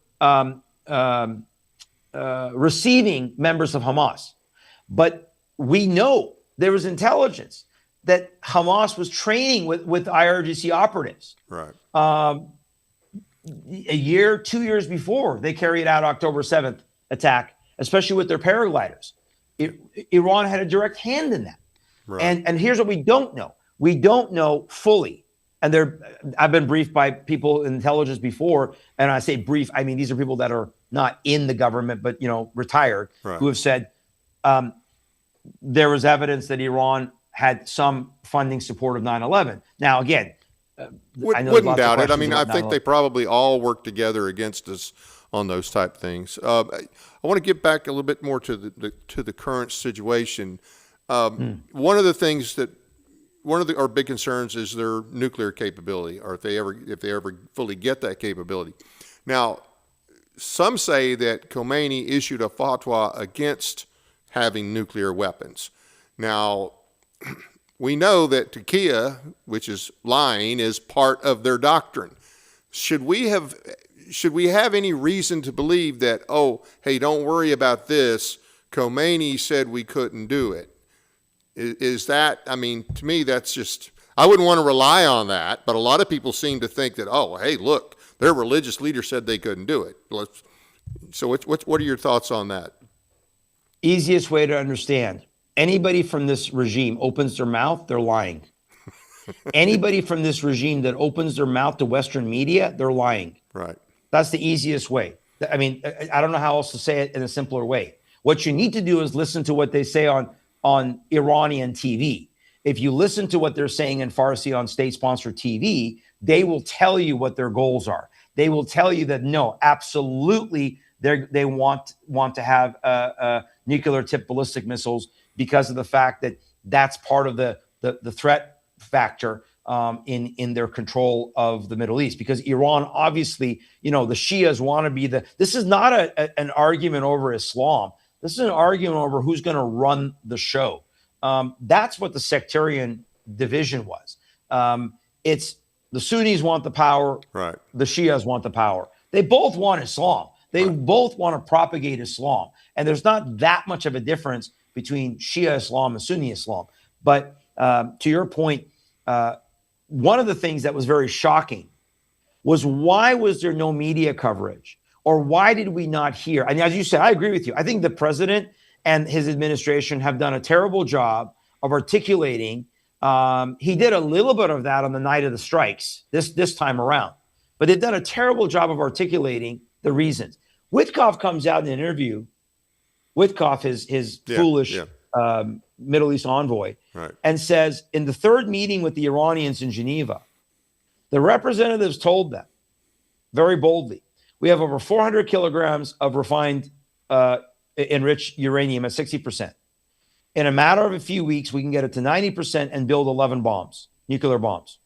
receiving members of Hamas. But we know there was intelligence that Hamas was training with IRGC operatives. Right. A year, 2 years before they carried out October 7th attack, especially with their paragliders. Iran had a direct hand in that. Right. And here's what we don't know. We don't know fully. And I've been briefed by people in intelligence before, and I say brief, I mean these are people that are not in the government, but retired, right. who have said there was evidence that Iran had some funding support of 9/11. Now, again, wouldn't doubt it. I mean, I think they probably all work together against us on those type things. I want to get back a little bit more to the current situation. One of the things that our big concerns is their nuclear capability, or if they ever fully get that capability. Now, some say that Khomeini issued a fatwa against having nuclear weapons. Now, we know that Turkey, which is lying, is part of their doctrine. Should we have any reason to believe that, oh, hey, don't worry about this, Khomeini said we couldn't do it? Is that, I mean, to me, that's just, I wouldn't want to rely on that, but a lot of people seem to think that, oh, hey, look, their religious leader said they couldn't do it. So what are your thoughts on that? Easiest way to understand. Anybody from this regime opens their mouth, they're lying. Anybody from this regime that opens their mouth to Western media, they're lying. Right. That's the easiest way. I mean, I don't know how else to say it in a simpler way. What you need to do is listen to what they say on Iranian TV. If you listen to what they're saying in Farsi on state-sponsored TV, they will tell you what their goals are. They will tell you that, no, absolutely, they want to have nuclear-tipped ballistic missiles because of the fact that that's part of the threat factor in their control of the Middle East. Because Iran, obviously, the Shias want to be this is not an argument over Islam. This is an argument over who's going to run the show. That's what the sectarian division was. It's the Sunnis want the power. Right. The Shias want the power. They both want Islam. They both want to propagate Islam. And there's not that much of a difference between Shia Islam and Sunni Islam. But to your point, one of the things that was very shocking was, why was there no media coverage? Or why did we not hear? And as you said, I agree with you. I think the president and his administration have done a terrible job of articulating. He did a little bit of that on the night of the strikes this time around, but they've done a terrible job of articulating the reasons. Witkoff comes out in an interview. Witkoff, his foolish Middle East envoy, right, and says in the third meeting with the Iranians in Geneva, the representatives told them very boldly, we have over 400 kilograms of refined enriched uranium at 60%. In a matter of a few weeks, we can get it to 90% and build 11 bombs, nuclear bombs.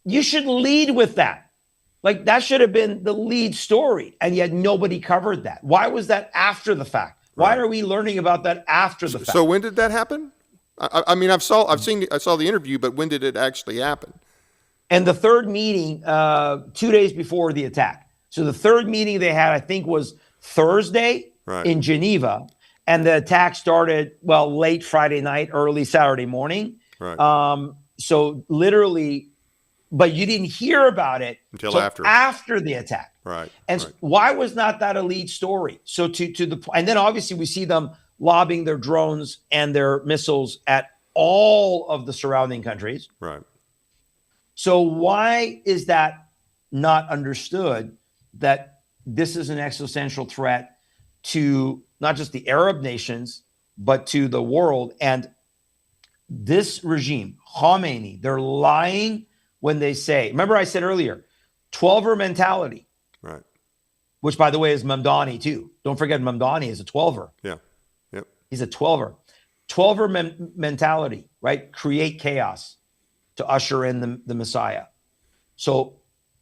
You should lead with that. Like, that should have been the lead story, and yet nobody covered that. Why was that after the fact? Why are we learning about that after the fact? So when did that happen? I mean, I saw the interview, but when did it actually happen? And the third meeting, 2 days before the attack. So the third meeting they had, I think, was Thursday in Geneva, and the attack started, late Friday night, early Saturday morning. Right. So literally, but you didn't hear about it until after the attack. Right. And why was not that a lead story? So and then obviously we see them lobbing their drones and their missiles at all of the surrounding countries. Right. So why is that not understood, that this is an existential threat to not just the Arab nations, but to the world? And this regime, Khomeini, they're lying when they say, remember I said earlier, 12er mentality. Right. Which, by the way, is Mamdani too. Don't forget, Mamdani is a 12er. Yeah. Yep. He's a 12er. 12er mentality, right? Create chaos to usher in the Messiah. So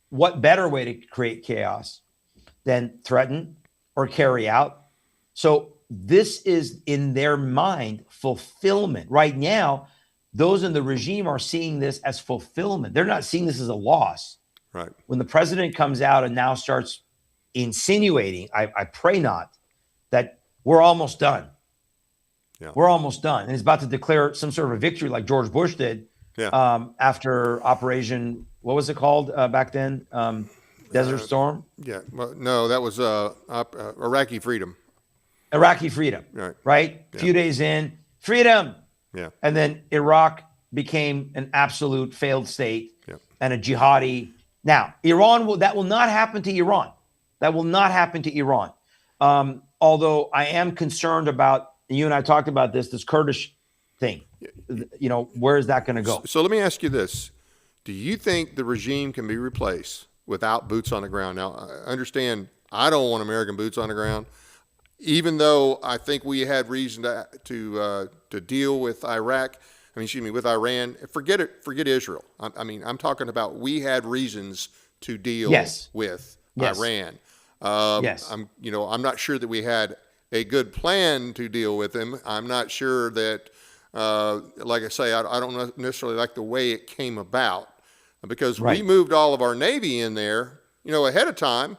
what better way to create chaos than threaten or carry out? So this is, in their mind, fulfillment. Right now, those in the regime are seeing this as fulfillment. They're not seeing this as a loss. Right. When the president comes out and now starts insinuating, I pray not, that we're almost done. Yeah. We're almost done. And he's about to declare some sort of a victory like George Bush did after Operation, what was it called back then? Desert Storm? Yeah. Well, no, that was Iraqi freedom. Iraqi freedom, right? A few days in, freedom. Yeah. And then Iraq became an absolute failed state and a jihadi. Now, that will not happen to Iran. That will not happen to Iran. Although I am concerned about, you and I talked about this Kurdish thing. You know, where is that going to go? So let me ask you this. Do you think the regime can be replaced without boots on the ground? Now, I understand I don't want American boots on the ground, even though I think we had reason to deal with with Iran. Forget Israel. I'm talking about we had reasons to deal with Iran. I'm not sure that we had a good plan to deal with them. I'm not sure that, like I say, I don't necessarily like the way it came about, because we moved all of our Navy in there, ahead of time,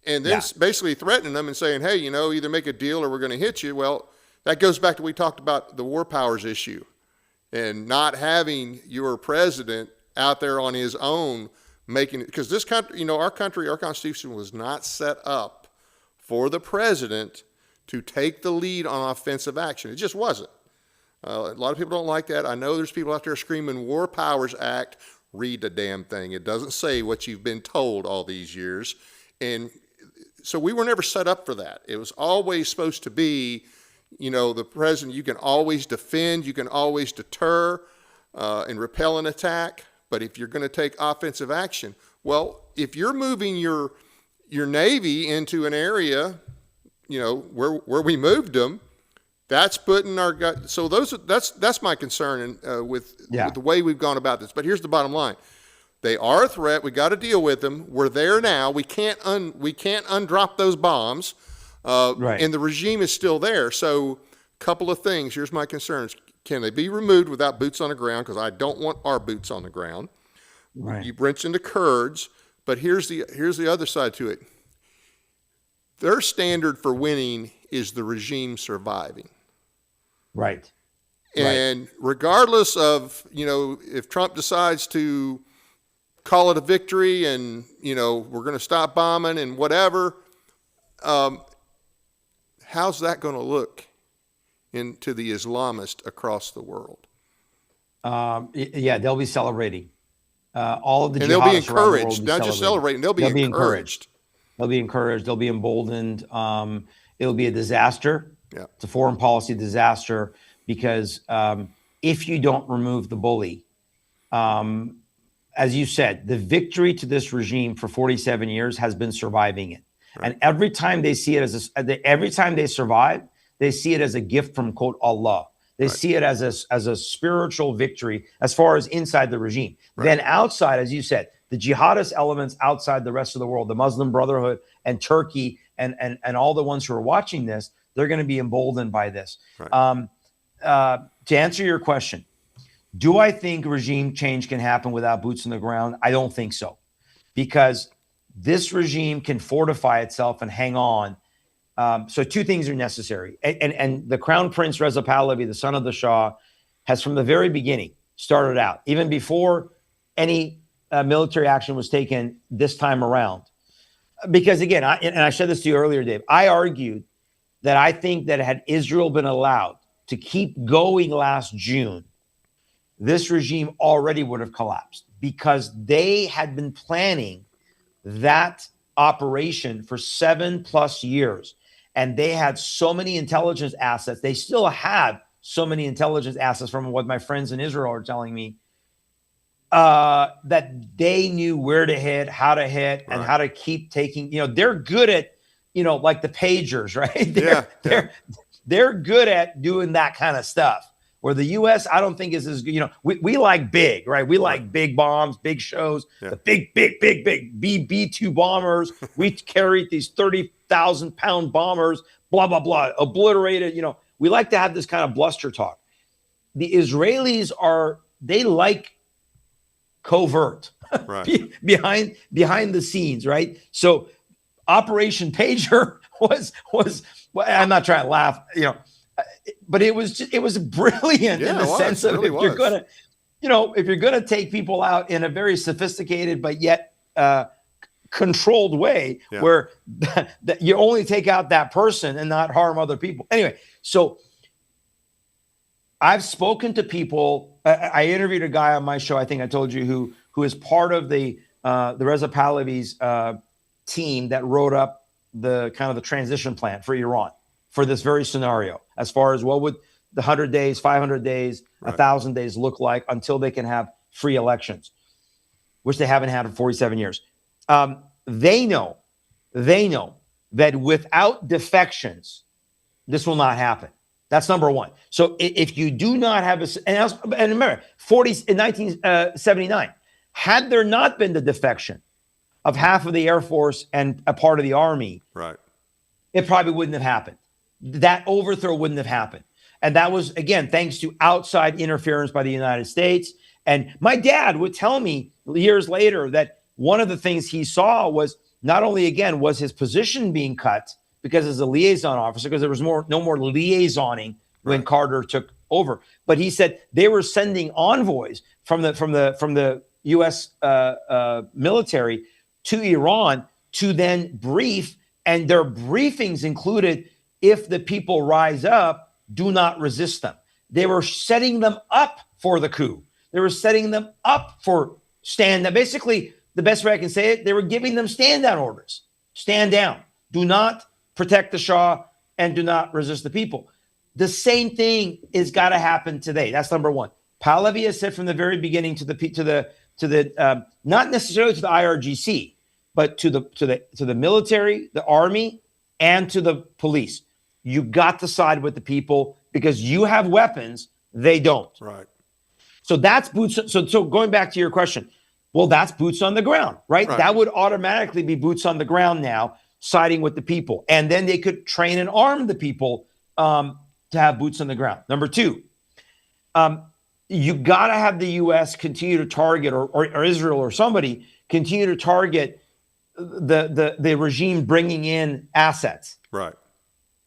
and then basically threatening them and saying, hey, either make a deal or we're going to hit you. Well, that goes back to we talked about the war powers issue and not having your president out there on his own making it, because this country, our Constitution was not set up for the president to take the lead on offensive action. It just wasn't. A lot of people don't like that. I know there's people out there screaming War Powers Act. Read the damn thing. It doesn't say what you've been told all these years. And so we were never set up for that. It was always supposed to be, the president, you can always defend, you can always deter and repel an attack. But if you're going to take offensive action, well, if you're moving your Navy into an area, where we moved them, that's putting our gut. So that's my concern with the way we've gone about this. But here's the bottom line: they are a threat. We got to deal with them. We're there now. We can't undrop those bombs, and the regime is still there. So, a couple of things. Here's my concerns: can they be removed without boots on the ground? Because I don't want our boots on the ground. Right. You mentioned the Kurds, but here's the other side to it. Their standard for winning is the regime surviving. Right. And regardless of, if Trump decides to call it a victory and, we're going to stop bombing and whatever, how's that going to look into the Islamists across the world? They'll be celebrating. All of the and they'll be encouraged, not just celebrating. They'll be encouraged. They'll be encouraged. They'll be emboldened. It'll be a disaster. Yeah. It's a foreign policy disaster because if you don't remove the bully, as you said, the victory to this regime for 47 years has been surviving it. Right. And every time they see it every time they survive, they see it as a gift from, quote, Allah. They see it as a spiritual victory as far as inside the regime. Right. Then outside, as you said, the jihadist elements outside the rest of the world, the Muslim Brotherhood and Turkey and all the ones who are watching this, they're going to be emboldened by this. Right. To answer your question, do I think regime change can happen without boots on the ground? I don't think so, because this regime can fortify itself and hang on. So two things are necessary. And the Crown Prince Reza Pahlavi, the son of the Shah, has from the very beginning started out, even before any military action was taken this time around. Because again, I said this to you earlier, Dave, I argued that I think that had Israel been allowed to keep going last June, this regime already would have collapsed, because they had been planning that operation for 7+ years. And they had so many intelligence assets. They still have so many intelligence assets, from what my friends in Israel are telling me, that they knew where to hit, how to hit, and how to keep taking, they're good at, like the pagers, right? They're good at doing that kind of stuff. Where the U.S., I don't think is as good. We like big, right? We like big bombs, big shows, the big B-2 bombers. We carried these 30,000-pound bombers, blah, blah, blah, obliterated. We like to have this kind of bluster talk. The Israelis they like covert, behind the scenes, right? So Operation Pager well, I'm not trying to laugh, but it was brilliant in the sense of, if you're gonna, if you're gonna take people out in a very sophisticated but yet controlled way, where that you only take out that person and not harm other people. Anyway, so I've spoken to people. I interviewed a guy on my show, I think I told you, who is part of the Reza Pahlavi's team that wrote up the kind of the transition plan for Iran for this very scenario, as far as what would the 100 days, 500 days, 1,000 days look like until they can have free elections, which they haven't had in 47 years. They know that without defections, this will not happen. That's number one. So if you do not have and remember, in 1979, had there not been the defection of half of the Air Force and a part of the Army, it probably wouldn't have happened. That overthrow wouldn't have happened. And that was, again, thanks to outside interference by the United States. And my dad would tell me years later that one of the things he saw was not only, again, was his position being cut because as a liaison officer, because there was no more liaisoning when Carter took over, but he said they were sending envoys from the U.S. Military to Iran to then brief, and their briefings included, if the people rise up, do not resist them. They were setting them up for the coup. They were setting them up for stand down. Basically, the best way I can say it, they were giving them stand down orders. Stand down. Do not protect the Shah and do not resist the people. The same thing is got to happen today. That's number one. Pahlavi has said from the very beginning to the not necessarily to the IRGC, but to the military, the army, and to the police. You got to side with the people because you have weapons, they don't. Right. So that's boots. So going back to your question, well, that's boots on the ground, right? That would automatically be boots on the ground now, siding with the people. And then they could train and arm the people to have boots on the ground. Number two, you got to have the U.S. continue to target, or Israel or somebody continue to target the regime bringing in assets. Right.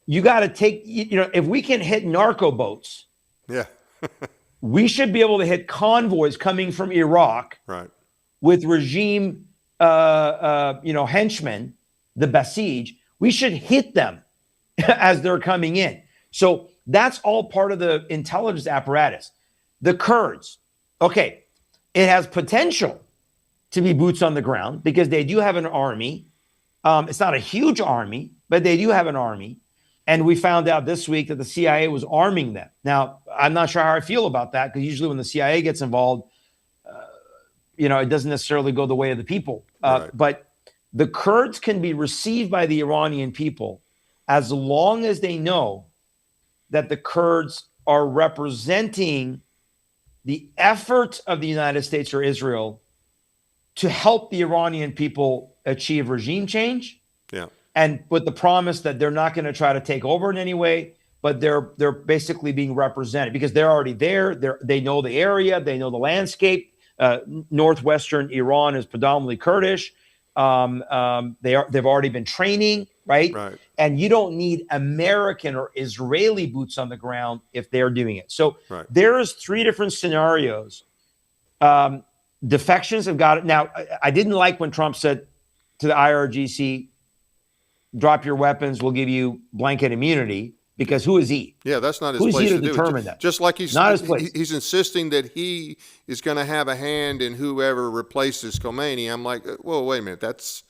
You got to take, if we can hit narco boats, we should be able to hit convoys coming from Iraq, with regime, henchmen, the Basij. We should hit them as they're coming in. So that's all part of the intelligence apparatus. The Kurds, okay, it has potential to be boots on the ground because they do have an army. It's not a huge army, but they do have an army. And we found out this week that the CIA was arming them. Now, I'm not sure how I feel about that because usually when the CIA gets involved, it doesn't necessarily go the way of the people. But the Kurds can be received by the Iranian people as long as they know that the Kurds are representing the effort of the United States or Israel to help the Iranian people achieve regime change. And with the promise that they're not going to try to take over in any way, but they're basically being represented because they're already there. They know the area, they know the landscape. Northwestern Iran is predominantly Kurdish. They've already been training, right? And you don't need American or Israeli boots on the ground if they're doing it. So there's three different scenarios. Defections have got it. Now, I didn't like when Trump said to the IRGC, drop your weapons, we'll give you blanket immunity, because who is he? Yeah, that's not his Who's place he to do determine it. that? Just like he's not his place. He's insisting that he is going to have a hand in whoever replaces Khomeini. I'm like, well, wait a minute, that's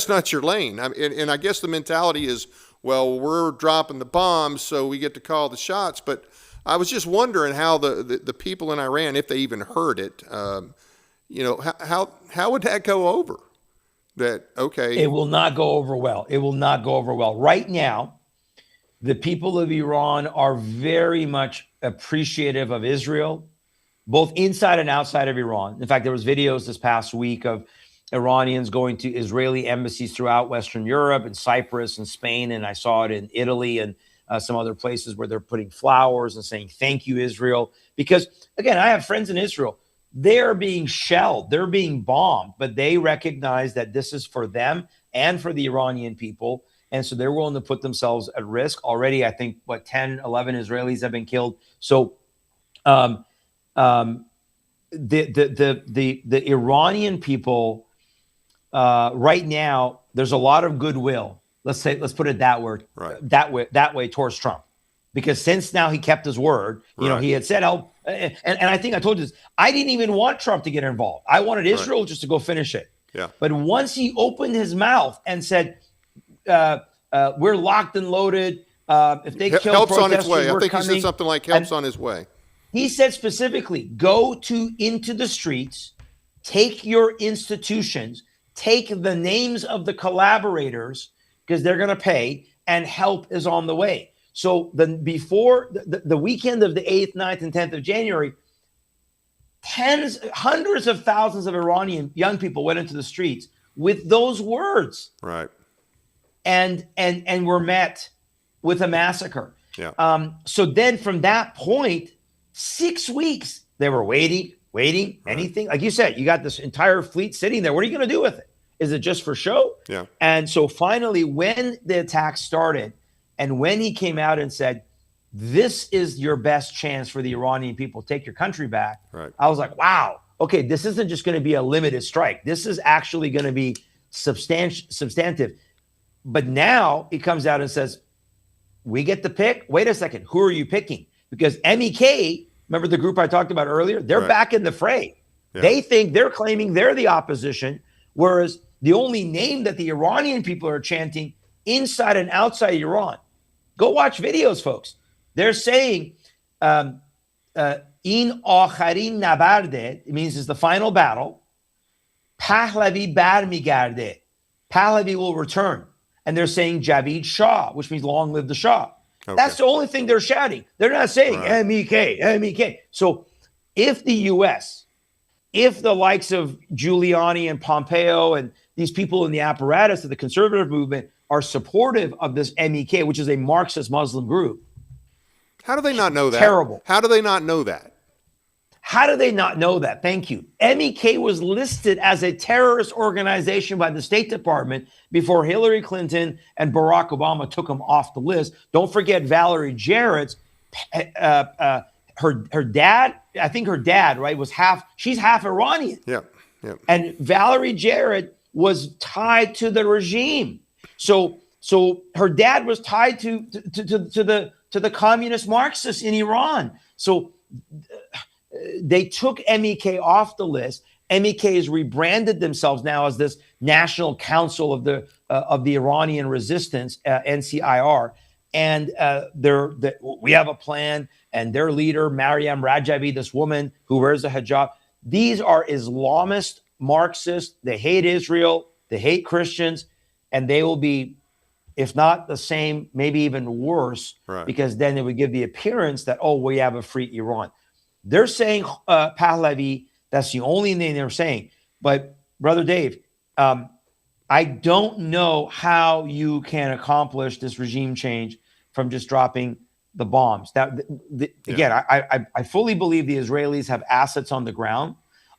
not your lane. And I guess the mentality is, well, we're dropping the bombs, so we get to call the shots. But I was just wondering how the people in Iran, if they even heard it, how would that go over? It will not go over well. It will not go over well. Right now, the people of Iran are very much appreciative of Israel, both inside and outside of Iran. In fact, there was videos this past week of Iranians going to Israeli embassies throughout Western Europe and Cyprus and Spain. And I saw it in Italy and some other places where they're putting flowers and saying, thank you, Israel. Because, again, I have friends in Israel. They're being shelled, they're being bombed, but they recognize that this is for them and for the Iranian people. And so they're willing to put themselves at risk. Already, I think, 10, 11 Israelis have been killed. So the Iranian people right now, there's a lot of goodwill. Let's put it that word, right. that way towards Trump, because since now he kept his word. He had said, and I think I told you this. I didn't even want Trump to get involved. I wanted Israel just to go finish it. Yeah. But once he opened his mouth and said, "We're locked and loaded. If they kill help's on its protesters, way." I we're think coming. he said something like "help's on his way." He said specifically, go into the streets, take your institutions, take the names of the collaborators, because they're going to pay, and help is on the way. So before the weekend of the 8th, 9th, and 10th of January, hundreds of thousands of Iranian young people went into the streets with those words. Right. And were met with a massacre. Yeah. So then from that point, 6 weeks, they were waiting, anything. Like you said, you got this entire fleet sitting there. What are you going to do with it? Is it just for show? Yeah. And so finally, when the attack started, and when he came out and said, this is your best chance for the Iranian people, take your country back. Right. I was like, wow, okay, this isn't just going to be a limited strike. This is actually going to be substantive. But now he comes out and says, we get the pick. Wait a second. Who are you picking? Because MEK, remember the group I talked about earlier? They're back in the fray. Yeah. They're claiming they're the opposition, whereas the only name that the Iranian people are chanting inside and outside Iran. Go watch videos, folks. They're saying, in akharin nabarde, it means it's the final battle. Pahlavi barmigarde. Pahlavi will return. And they're saying Javid Shah, which means long live the Shah. Okay. That's the only thing they're shouting. They're not saying MEK. So if the U.S., if the likes of Giuliani and Pompeo and these people in the apparatus of the conservative movement are supportive of this MEK, which is a Marxist Muslim group. How do they not know that? Terrible. How do they not know that? How do they not know that? Thank you. MEK was listed as a terrorist organization by the State Department before Hillary Clinton and Barack Obama took them off the list. Don't forget Valerie Jarrett's, her dad, I think her dad, right, she's half Iranian. Yeah. And Valerie Jarrett was tied to the regime. So her dad was tied to the communist Marxists in Iran. So they took MEK off the list. MEK has rebranded themselves now as this National Council of the Iranian Resistance, NCIR, and we have a plan. And their leader, Maryam Rajavi, this woman who wears a hijab, these are Islamist Marxists. They hate Israel. They hate Christians, and they will be, if not the same, maybe even worse, because then it would give the appearance that, we have a free Iran. They're saying Pahlavi. That's the only name they're saying. But Brother Dave, I don't know how you can accomplish this regime change from just dropping the bombs. Again, I fully believe the Israelis have assets on the ground.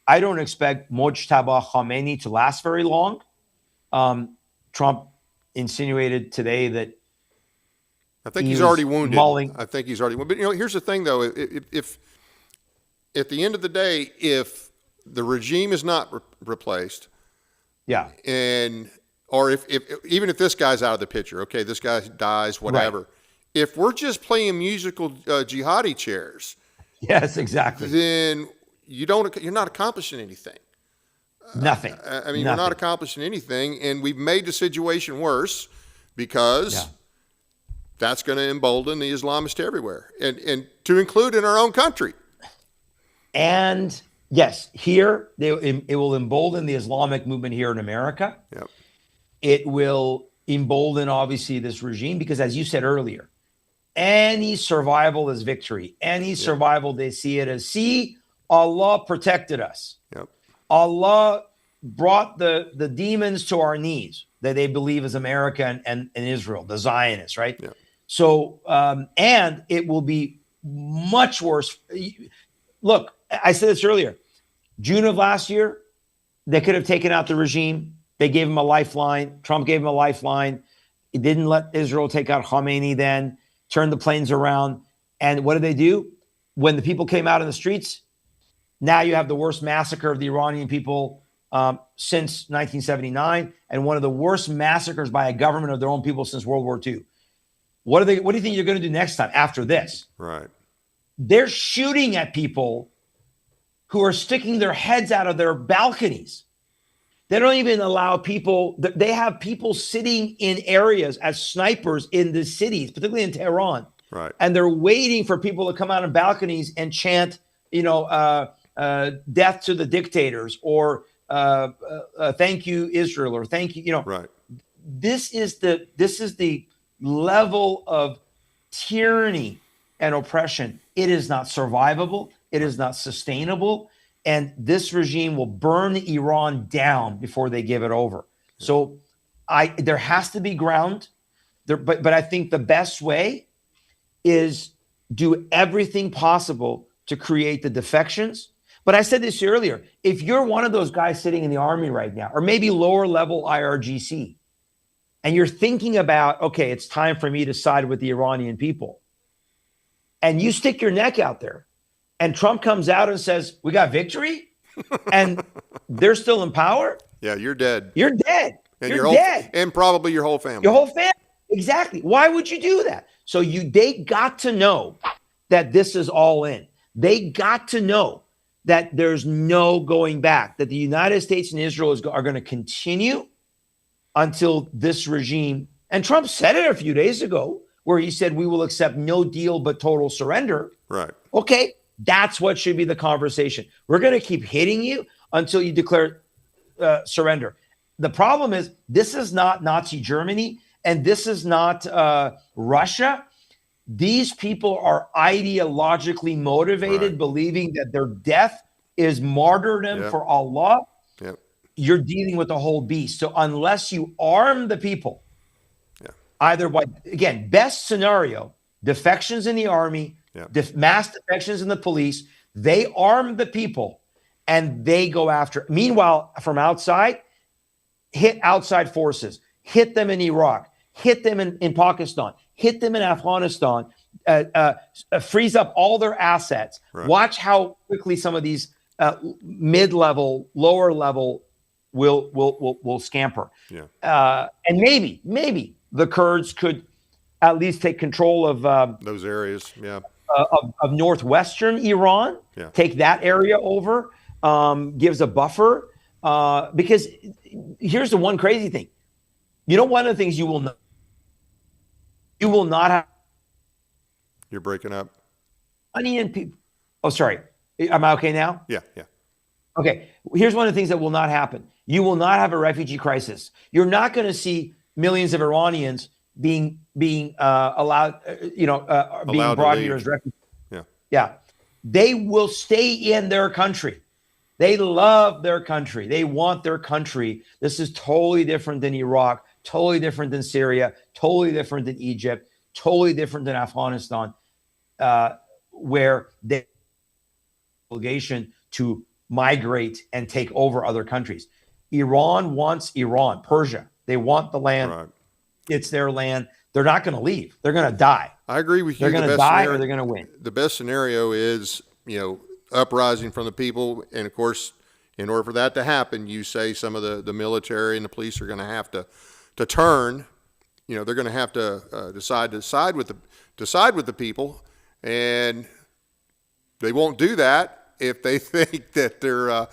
I don't expect Mojtaba Khamenei to last very long. Trump insinuated today that I think he's already wounded. I think he's already wounded. But here's the thing, though. If at the end of the day, if the regime is not replaced, or if even if this guy's out of the picture, okay, this guy dies, whatever. Right. If we're just playing musical jihadi chairs, yes, exactly, then you're not accomplishing anything. Nothing. We're not accomplishing anything, and we've made the situation worse because that's going to embolden the Islamists everywhere, and to include in our own country. And yes, here it will embolden the Islamic movement here in America. Yep. It will embolden, obviously, this regime because, as you said earlier, any survival is victory. Any survival, they see it as, see, Allah protected us. Yep. Allah brought the demons to our knees that they believe is America and Israel, the Zionists, right? Yep. So, and it will be much worse. Look, I said this earlier. June of last year, they could have taken out the regime. They gave him a lifeline. Trump gave him a lifeline. It didn't let Israel take out Khomeini then, turned the planes around. And what did they do? When the people came out in the streets, now you have the worst massacre of the Iranian people since 1979, and one of the worst massacres by a government of their own people since World War II. What do you think you're going to do next time after this? Right. They're shooting at people who are sticking their heads out of their balconies. They don't even allow people. They have people sitting in areas as snipers in the cities, particularly in Tehran. Right. And they're waiting for people to come out on balconies and chant, death to the dictators, or thank you, Israel, or thank you. Right. This is the level of tyranny and oppression. It is not survivable. It is not sustainable. And this regime will burn Iran down before they give it over. So there has to be ground there, but I think the best way is do everything possible to create the defections. But I said this earlier, if you're one of those guys sitting in the army right now, or maybe lower level IRGC, and you're thinking about, okay, it's time for me to side with the Iranian people, and you stick your neck out there, and Trump comes out and says, we got victory, and they're still in power. Yeah, you're dead. You're dead. And you're dead. And probably your whole family. Your whole family. Exactly. Why would you do that? So they got to know that this is all in. They got to know that there's no going back, that the United States and Israel are going to continue until this regime, and Trump said it a few days ago, where he said, we will accept no deal but total surrender. Right. Okay, that's what should be the conversation. We're going to keep hitting you until you declare surrender. The problem is, this is not Nazi Germany, and this is not Russia. These people are ideologically motivated, right, believing that their death is martyrdom yep, for Allah. Yep. You're dealing with the whole beast. So unless you arm the people, yeah, either by, again, best scenario, defections in the army, yeah, mass defections in the police, they arm the people and they go after. Meanwhile, from outside, hit outside forces, hit them in Iraq, hit them in Pakistan, hit them in Afghanistan, freeze up all their assets. right. Watch how quickly some of these mid-level, lower level will scamper. Yeah. And maybe the Kurds could at least take control of those areas. Yeah. Of northwestern Iran. Yeah. Take that area over. Gives a buffer. Because here's the one crazy thing. One of the things you will not have. You're breaking up. Iranian people. Oh, sorry. Am I okay now? Yeah. Yeah. Okay. Here's one of the things that will not happen. You will not have a refugee crisis. You're not going to see millions of Iranians being allowed, being brought here as refugees. Yeah. Yeah. They will stay in their country. They love their country. They want their country. This is totally different than Iraq, totally different than Syria, totally different than Egypt, totally different than Afghanistan, where they have obligation to migrate and take over other countries. Iran wants Iran, Persia. They want the land. Right. It's their land. They're not going to leave. They're going to die. I agree with you. They're going to die or they're going to win. The best scenario is, uprising from the people. And of course, in order for that to happen, you say some of the military and the police are going to have to turn. They're going to have to decide to side with the people, and they won't do that if they think that they're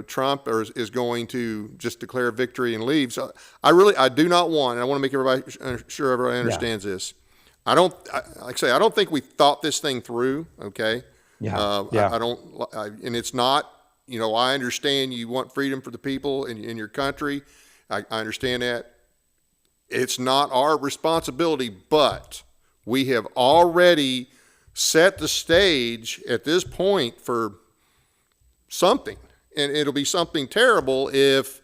Trump is going to just declare victory and leave. So I do not want, and I want to make sure everybody understands this. I don't think we thought this thing through. Okay. Yeah. And it's not, I understand you want freedom for the people in your country. I understand that. It's not our responsibility, but we have already set the stage at this point for something. And it'll be something terrible if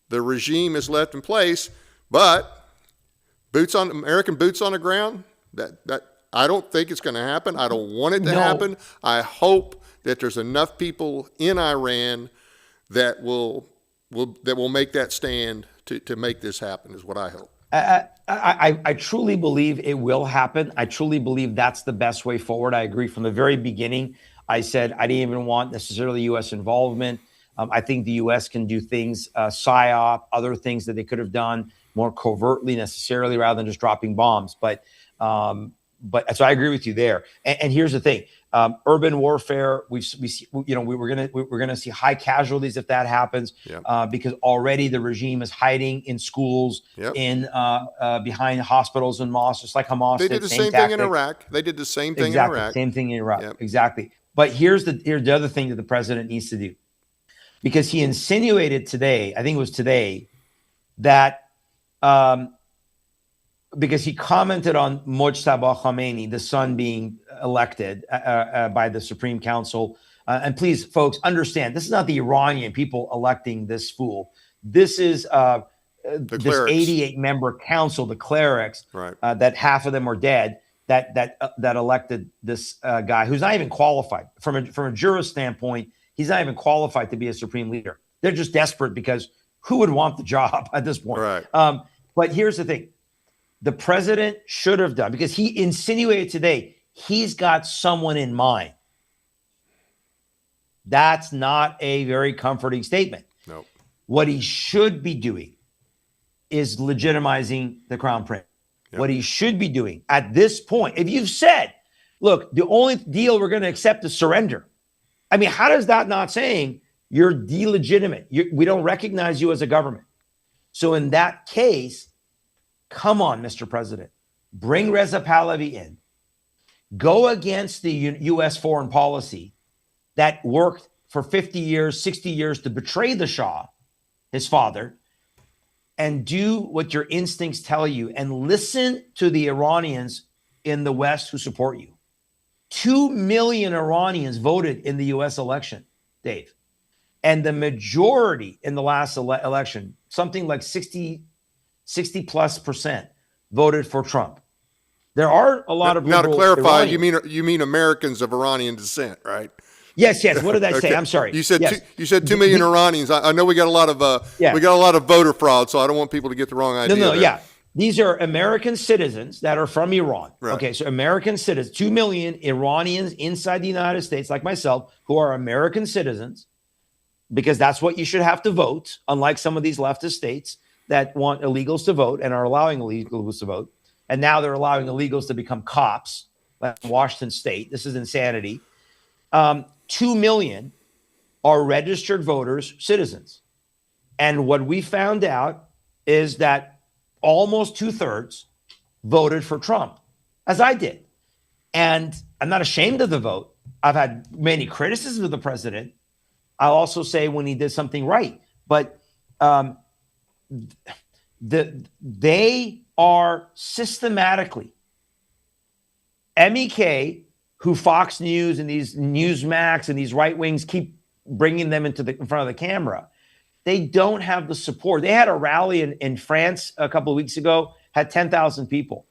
the regime is left in place, but American boots on the ground, that I don't think it's going to happen. I don't want it to happen. I hope that there's enough people in Iran that will make that stand to make this happen is what I hope. I truly believe it will happen. I truly believe that's the best way forward. I agree from the very beginning. I said I didn't even want necessarily U.S. involvement. I think the U.S. can do things, PSYOP, other things that they could have done more covertly necessarily rather than just dropping bombs. But so I agree with you there. And here's the thing: urban warfare. We're gonna see high casualties if that happens, because already the regime is hiding in schools, in behind hospitals and mosques, just like Hamas. They did the same thing in Iraq. They did the same thing in Iraq. Same thing in Iraq. Exactly. But here's the other thing that the president needs to do, because he insinuated today, I think it was today, that because he commented on Mojtaba Khamenei, the son being elected by the Supreme Council. And please, folks, understand, this is not the Iranian people electing this fool. This is this 88-member council, the clerics, that half of them are dead, that elected this guy who's not even qualified. From a jurist standpoint, he's not even qualified to be a supreme leader. They're just desperate because who would want the job at this point? Right. But here's the thing. The president should have done, because he insinuated today he's got someone in mind. That's not a very comforting statement. Nope. What he should be doing is legitimizing the crown prince. Yep. What he should be doing at this point, if you've said, look, the only deal we're going to accept is surrender. I mean, how does that not saying you're delegitimate? We don't recognize you as a government. So in that case, come on, Mr. President, bring Reza Pahlavi in, go against the U.S. foreign policy that worked for 50 years, 60 years to betray the Shah, his father, and do what your instincts tell you and listen to the Iranians in the West who support you. 2 million Iranians voted in the U.S. election, Dave. And the majority in the last election, something like 60+% voted for Trump. There are a lot of now to clarify, Iranians. you mean Americans of Iranian descent, right? Yes. What did I say? I'm sorry. You said yes. you said 2 million Iranians. I know we got a lot of voter fraud, so I don't want people to get the wrong idea. No. These are American citizens that are from Iran. Right. Okay, so American citizens, 2 million Iranians inside the United States, like myself, who are American citizens, because that's what you should have to vote, unlike some of these leftist states that want illegals to vote and are allowing illegals to vote. And now they're allowing illegals to become cops, like Washington State. This is insanity. 2 million are registered voters, citizens. And what we found out is that almost 2/3 voted for Trump, as I did. And I'm not ashamed of the vote. I've had many criticisms of the president. I'll also say when he did something right. But they are systematically, MEK, who Fox News and these Newsmax and these right wings keep bringing them in front of the camera. They don't have the support. They had a rally in France a couple of weeks ago, had 10,000 people.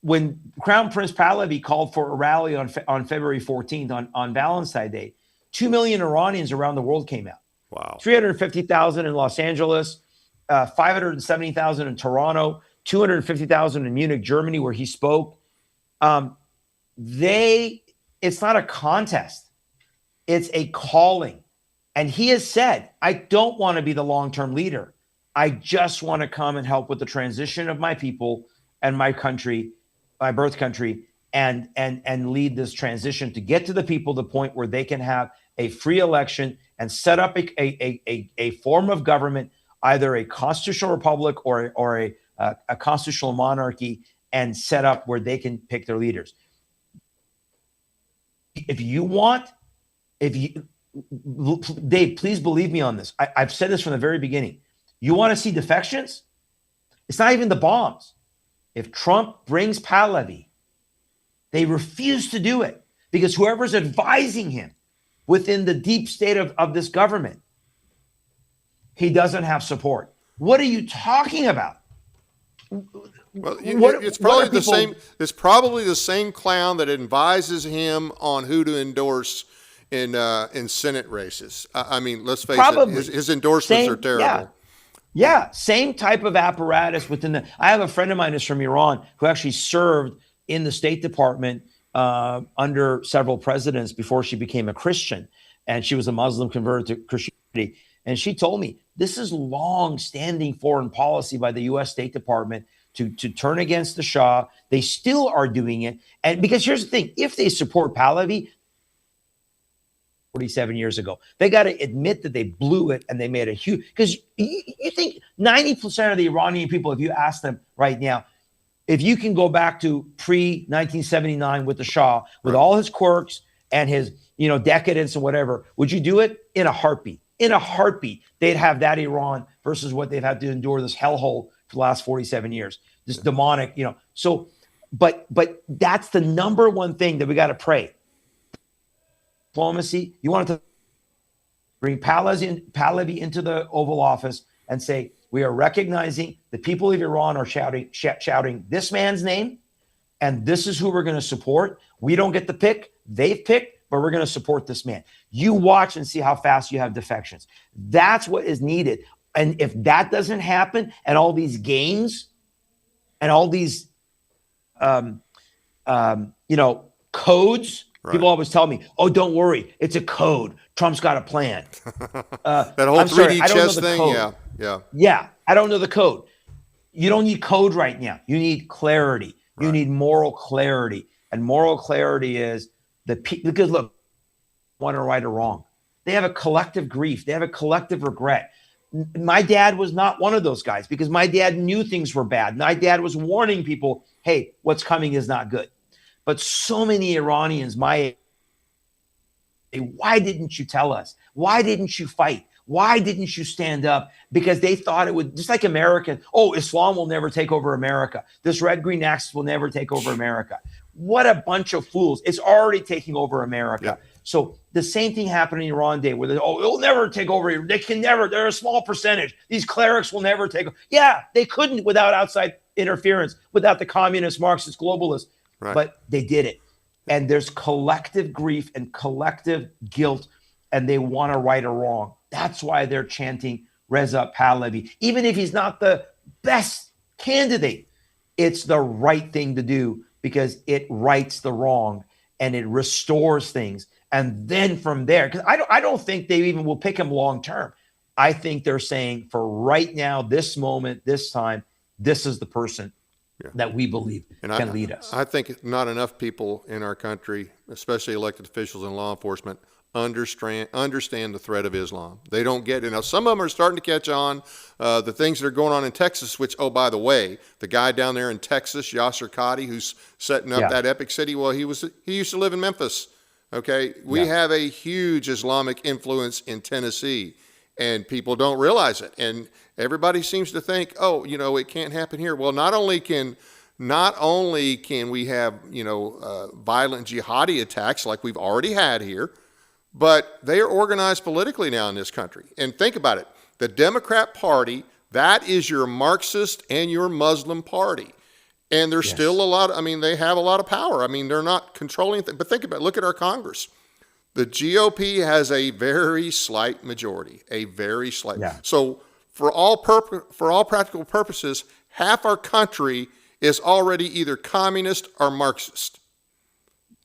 When Crown Prince Pahlavi called for a rally on February 14th on Valentine's Day, 2 million Iranians around the world came out. Wow. 350,000 in Los Angeles, 570,000 in Toronto, 250,000 in Munich, Germany, where he spoke. It's not a contest. It's a calling. And he has said, I don't want to be the long-term leader. I just want to come and help with the transition of my people and my country, my birth country, and lead this transition to get to the people the point where they can have a free election and set up a form of government, either a constitutional republic or a constitutional monarchy, and set up where they can pick their leaders. Dave, please believe me on this. I've said this from the very beginning. You want to see defections? It's not even the bombs. If Trump brings Pahlavi, they refuse to do it because whoever's advising him within the deep state of this government, he doesn't have support. What are you talking about? Well, it's probably the same. It's probably the same clown that advises him on who to endorse in Senate races. I mean, let's face it. His endorsements are terrible. Yeah, same type of apparatus within the. I have a friend of mine who's from Iran who actually served in the State Department under several presidents before she became a Christian, and she was a Muslim converted to Christianity. And she told me this is long-standing foreign policy by the U.S. State Department to turn against the Shah. They still are doing it, and because here's the thing: if they support Pahlavi, 47 years ago. They got to admit that they blew it and they made a huge, because you think 90% of the Iranian people, if you ask them right now, if you can go back to pre-1979 with the Shah, with all his quirks and his, decadence and whatever, would you do it? In a heartbeat. In a heartbeat, they'd have that Iran versus what they've had to endure, this hellhole for the last 47 years, this demonic, So, but that's the number one thing that we got to pray. Diplomacy. You want to bring Pahlavi into the Oval Office and say, we are recognizing the people of Iran are shouting this man's name, and this is who we're going to support. We don't get the pick. They've picked, but we're going to support this man. You watch and see how fast you have defections. That's what is needed. And if that doesn't happen, and all these games and all these, codes, people always tell me, oh, don't worry. It's a code. Trump's got a plan. That whole 3D chess thing. Code. Yeah. Yeah. I don't know the code. You don't need code right now. You need clarity. You need moral clarity. And moral clarity is because look, want to right or wrong. They have a collective grief. They have a collective regret. My dad was not one of those guys because my dad knew things were bad. My dad was warning people, hey, what's coming is not good. But so many Iranians, why didn't you tell us? Why didn't you fight? Why didn't you stand up? Because they thought it would, just like American, Islam will never take over America. This red-green axis will never take over America. What a bunch of fools. It's already taking over America. Yeah. So the same thing happened in Iran day where it'll never take over. They can never, they're a small percentage. These clerics will never take over. Yeah, they couldn't without outside interference, without the communist, Marxist, globalists. Right. But they did it. And there's collective grief and collective guilt, and they want to right or wrong. That's why they're chanting Reza Pahlavi. Even if he's not the best candidate, it's the right thing to do because it rights the wrong and it restores things. And then from there, because I don't think they even will pick him long term. I think they're saying for right now, this moment, this time, this is the person that we believe can lead us. I think not enough people in our country, especially elected officials and law enforcement, understand the threat of Islam. They don't get it. Now, some of them are starting to catch on. The things that are going on in Texas, which, oh, by the way, the guy down there in Texas, Yasser Qadi, who's setting up that epic city, well, he used to live in Memphis. Okay, we have a huge Islamic influence in Tennessee, and people don't realize it. And everybody seems to think, it can't happen here. Well, not only can we have, violent jihadi attacks like we've already had here, but they are organized politically now in this country. And think about it. The Democrat Party, that is your Marxist and your Muslim party. And there's still a lot, they have a lot of power. They're not controlling, but think about it. Look at our Congress. The GOP has a very slight majority, a very slight. Yeah. So for all practical purposes, half our country is already either communist or Marxist.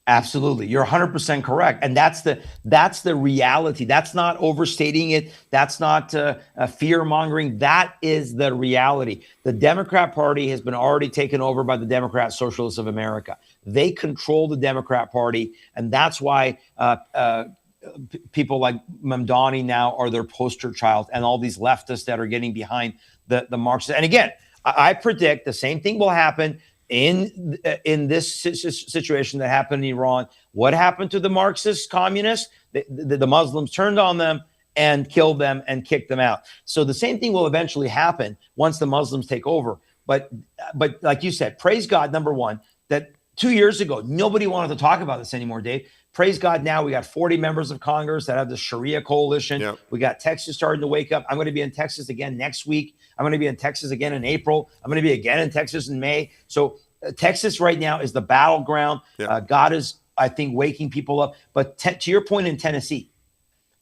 Absolutely. You're 100% correct. And that's the reality. That's not overstating it. That's not fear mongering. That is the reality. The Democrat Party has been already taken over by the Democrat Socialists of America. They control the Democrat Party. And that's why people like Mamdani now are their poster child, and all these leftists that are getting behind the Marxists. And again, I predict the same thing will happen in this situation that happened in Iran. What happened to the Marxist communists? The Muslims turned on them and killed them and kicked them out. So the same thing will eventually happen once the Muslims take over. But like you said, praise God, number one, that 2 years ago, nobody wanted to talk about this anymore, Dave. Praise God, now we got 40 members of Congress that have the Sharia coalition. Yep. We got Texas starting to wake up. I'm going to be in Texas again next week. I'm going to be in Texas again in April. I'm going to be again in Texas in May. So Texas right now is the battleground. Yep. God is, I think, waking people up. But to your point in Tennessee,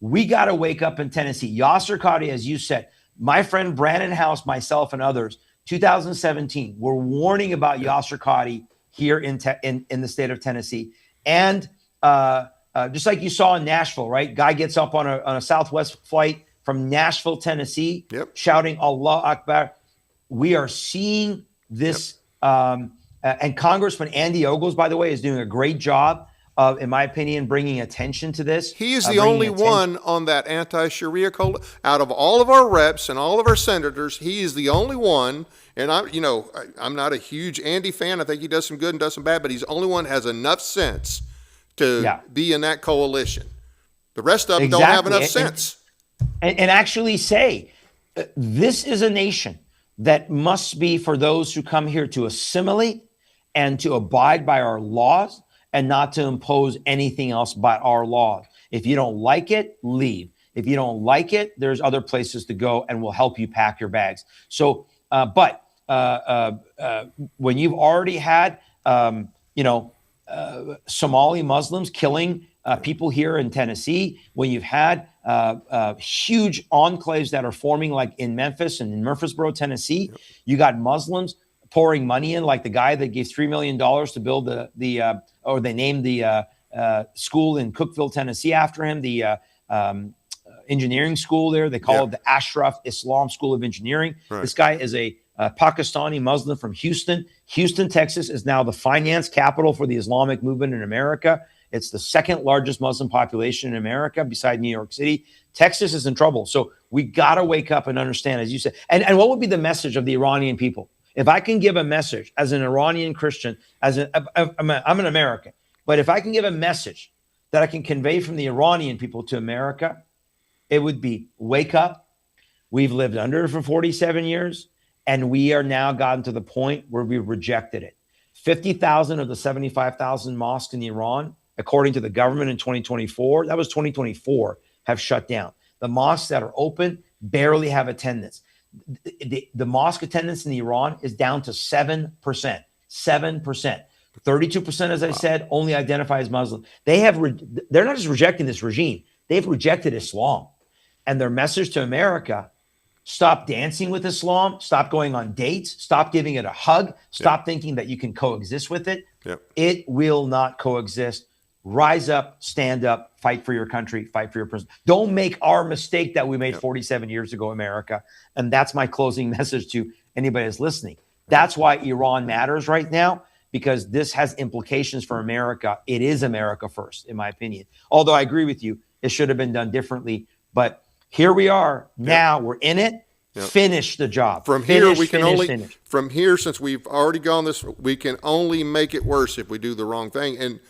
we got to wake up in Tennessee. Yasser Qadi, as you said, My friend Brandon House, myself, and others, 2017, were warning about Yasser Qadi here in the state of Tennessee. And just like you saw in Nashville, right? Guy gets up on a Southwest flight from Nashville, Tennessee, shouting Allah Akbar. We are seeing this. And Congressman Andy Ogles, by the way, is doing a great job of, in my opinion, bringing attention to this. He is the only one on that anti-Sharia code out of all of our reps and all of our senators. He is the only one. And I'm not a huge Andy fan. I think he does some good and does some bad, but he's the only one that has enough sense to be in that coalition. The rest of them don't have enough sense. And actually say, this is a nation that must be for those who come here to assimilate and to abide by our laws and not to impose anything else but our laws. If you don't like it, leave. If you don't like it, there's other places to go, and we'll help you pack your bags. So, but when you've already had, Somali Muslims killing people here in Tennessee, when you've had huge enclaves that are forming like in Memphis and in Murfreesboro, Tennessee, you got Muslims pouring money in, like the guy that gave $3 million to build or they named the school in Cookeville, Tennessee after him, the engineering school there. They call it the Ashraf Islam School of Engineering. Right. This guy is a Pakistani Muslim from Houston. Houston, Texas is now the finance capital for the Islamic movement in America. It's the second largest Muslim population in America beside New York City. Texas is in trouble. So we got to wake up and understand, as you said. And what would be the message of the Iranian people? If I can give a message as an Iranian Christian, I'm an American, but if I can give a message that I can convey from the Iranian people to America, it would be, wake up. We've lived under it for 47 years, and we are now gotten to the point where we've rejected it. 50,000 of the 75,000 mosques in Iran, according to the government in 2024, that was 2024, have shut down. The mosques that are open barely have attendance. The mosque attendance in Iran is down to 7%. 7%. 32%, as I said, only identify as Muslim. They're not just rejecting this regime, they've rejected Islam. And their message to America: stop dancing with Islam, stop going on dates, stop giving it a hug, stop thinking that you can coexist with it. It will not coexist. Rise up, stand up, fight for your country, fight for your person. Don't make our mistake that we made 47 years ago, America. And that's my closing message to anybody that's listening. That's why Iran matters right now, because this has implications for America. It is America first, in my opinion. Although I agree with you, it should have been done differently. But here we are now. We're in it. Finish the job. From here, we can only, from here, since we've already gone this, we can only make it worse if we do the wrong thing. And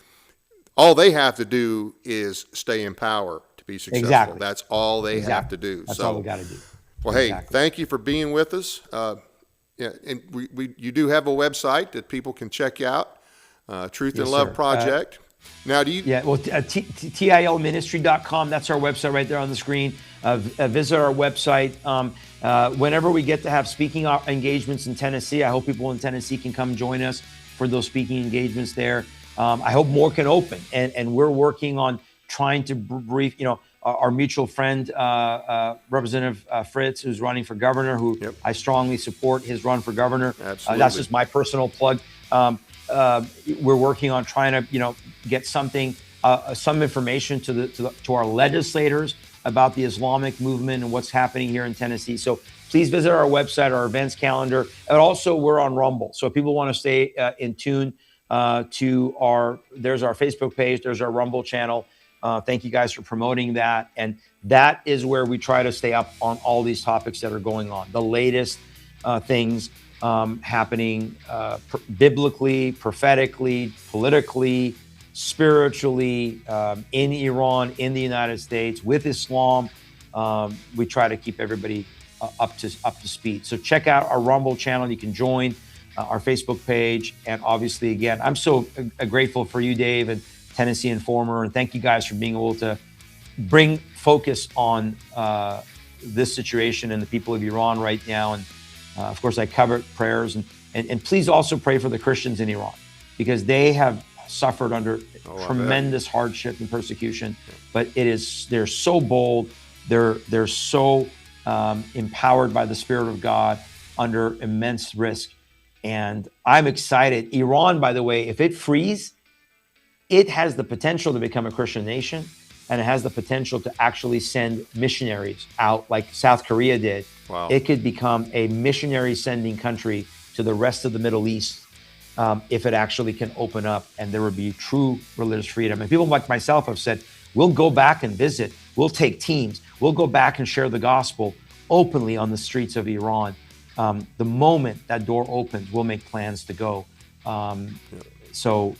all they have to do is stay in power to be successful. Exactly. That's all they have to do. That's all we got to do. Well, hey, thank you for being with us. And you do have a website that people can check out, Truth and Love Project. Now, do you? Yeah, well, tilministry.com. That's our website right there on the screen. Visit our website. Whenever we get to have speaking engagements in Tennessee, I hope people in Tennessee can come join us for those speaking engagements there. I hope more can open, and we're working on trying to brief, our mutual friend, Representative Fritz, who's running for governor, who I strongly support his run for governor. Absolutely. That's just my personal plug. We're working on trying to, get some information to our legislators about the Islamic movement and what's happening here in Tennessee. So please visit our website, our events calendar, and also we're on Rumble. So if people want to stay in tune there's our Facebook page, there's our Rumble channel. Thank you guys for promoting that. And that is where we try to stay up on all these topics that are going on. The latest things happening biblically, prophetically, politically, spiritually, in Iran, in the United States, with Islam. We try to keep everybody up to speed. So check out our Rumble channel. You can join our Facebook page. And obviously, again, I'm so grateful for you, Dave, and Tennessee Informer. And thank you guys for being able to bring focus on this situation and the people of Iran right now. And of course, I covered prayers. And please also pray for the Christians in Iran, because they have suffered under tremendous hardship and persecution. But they're so bold. They're so empowered by the Spirit of God under immense risk. And I'm excited. Iran, by the way, if it frees, it has the potential to become a Christian nation, and it has the potential to actually send missionaries out like South Korea did. Wow. It could become a missionary sending country to the rest of the Middle East if it actually can open up, and there would be true religious freedom. And people like myself have said, we'll go back and visit, we'll take teams, we'll go back and share the gospel openly on the streets of Iran. The moment that door opens, we'll make plans to go. So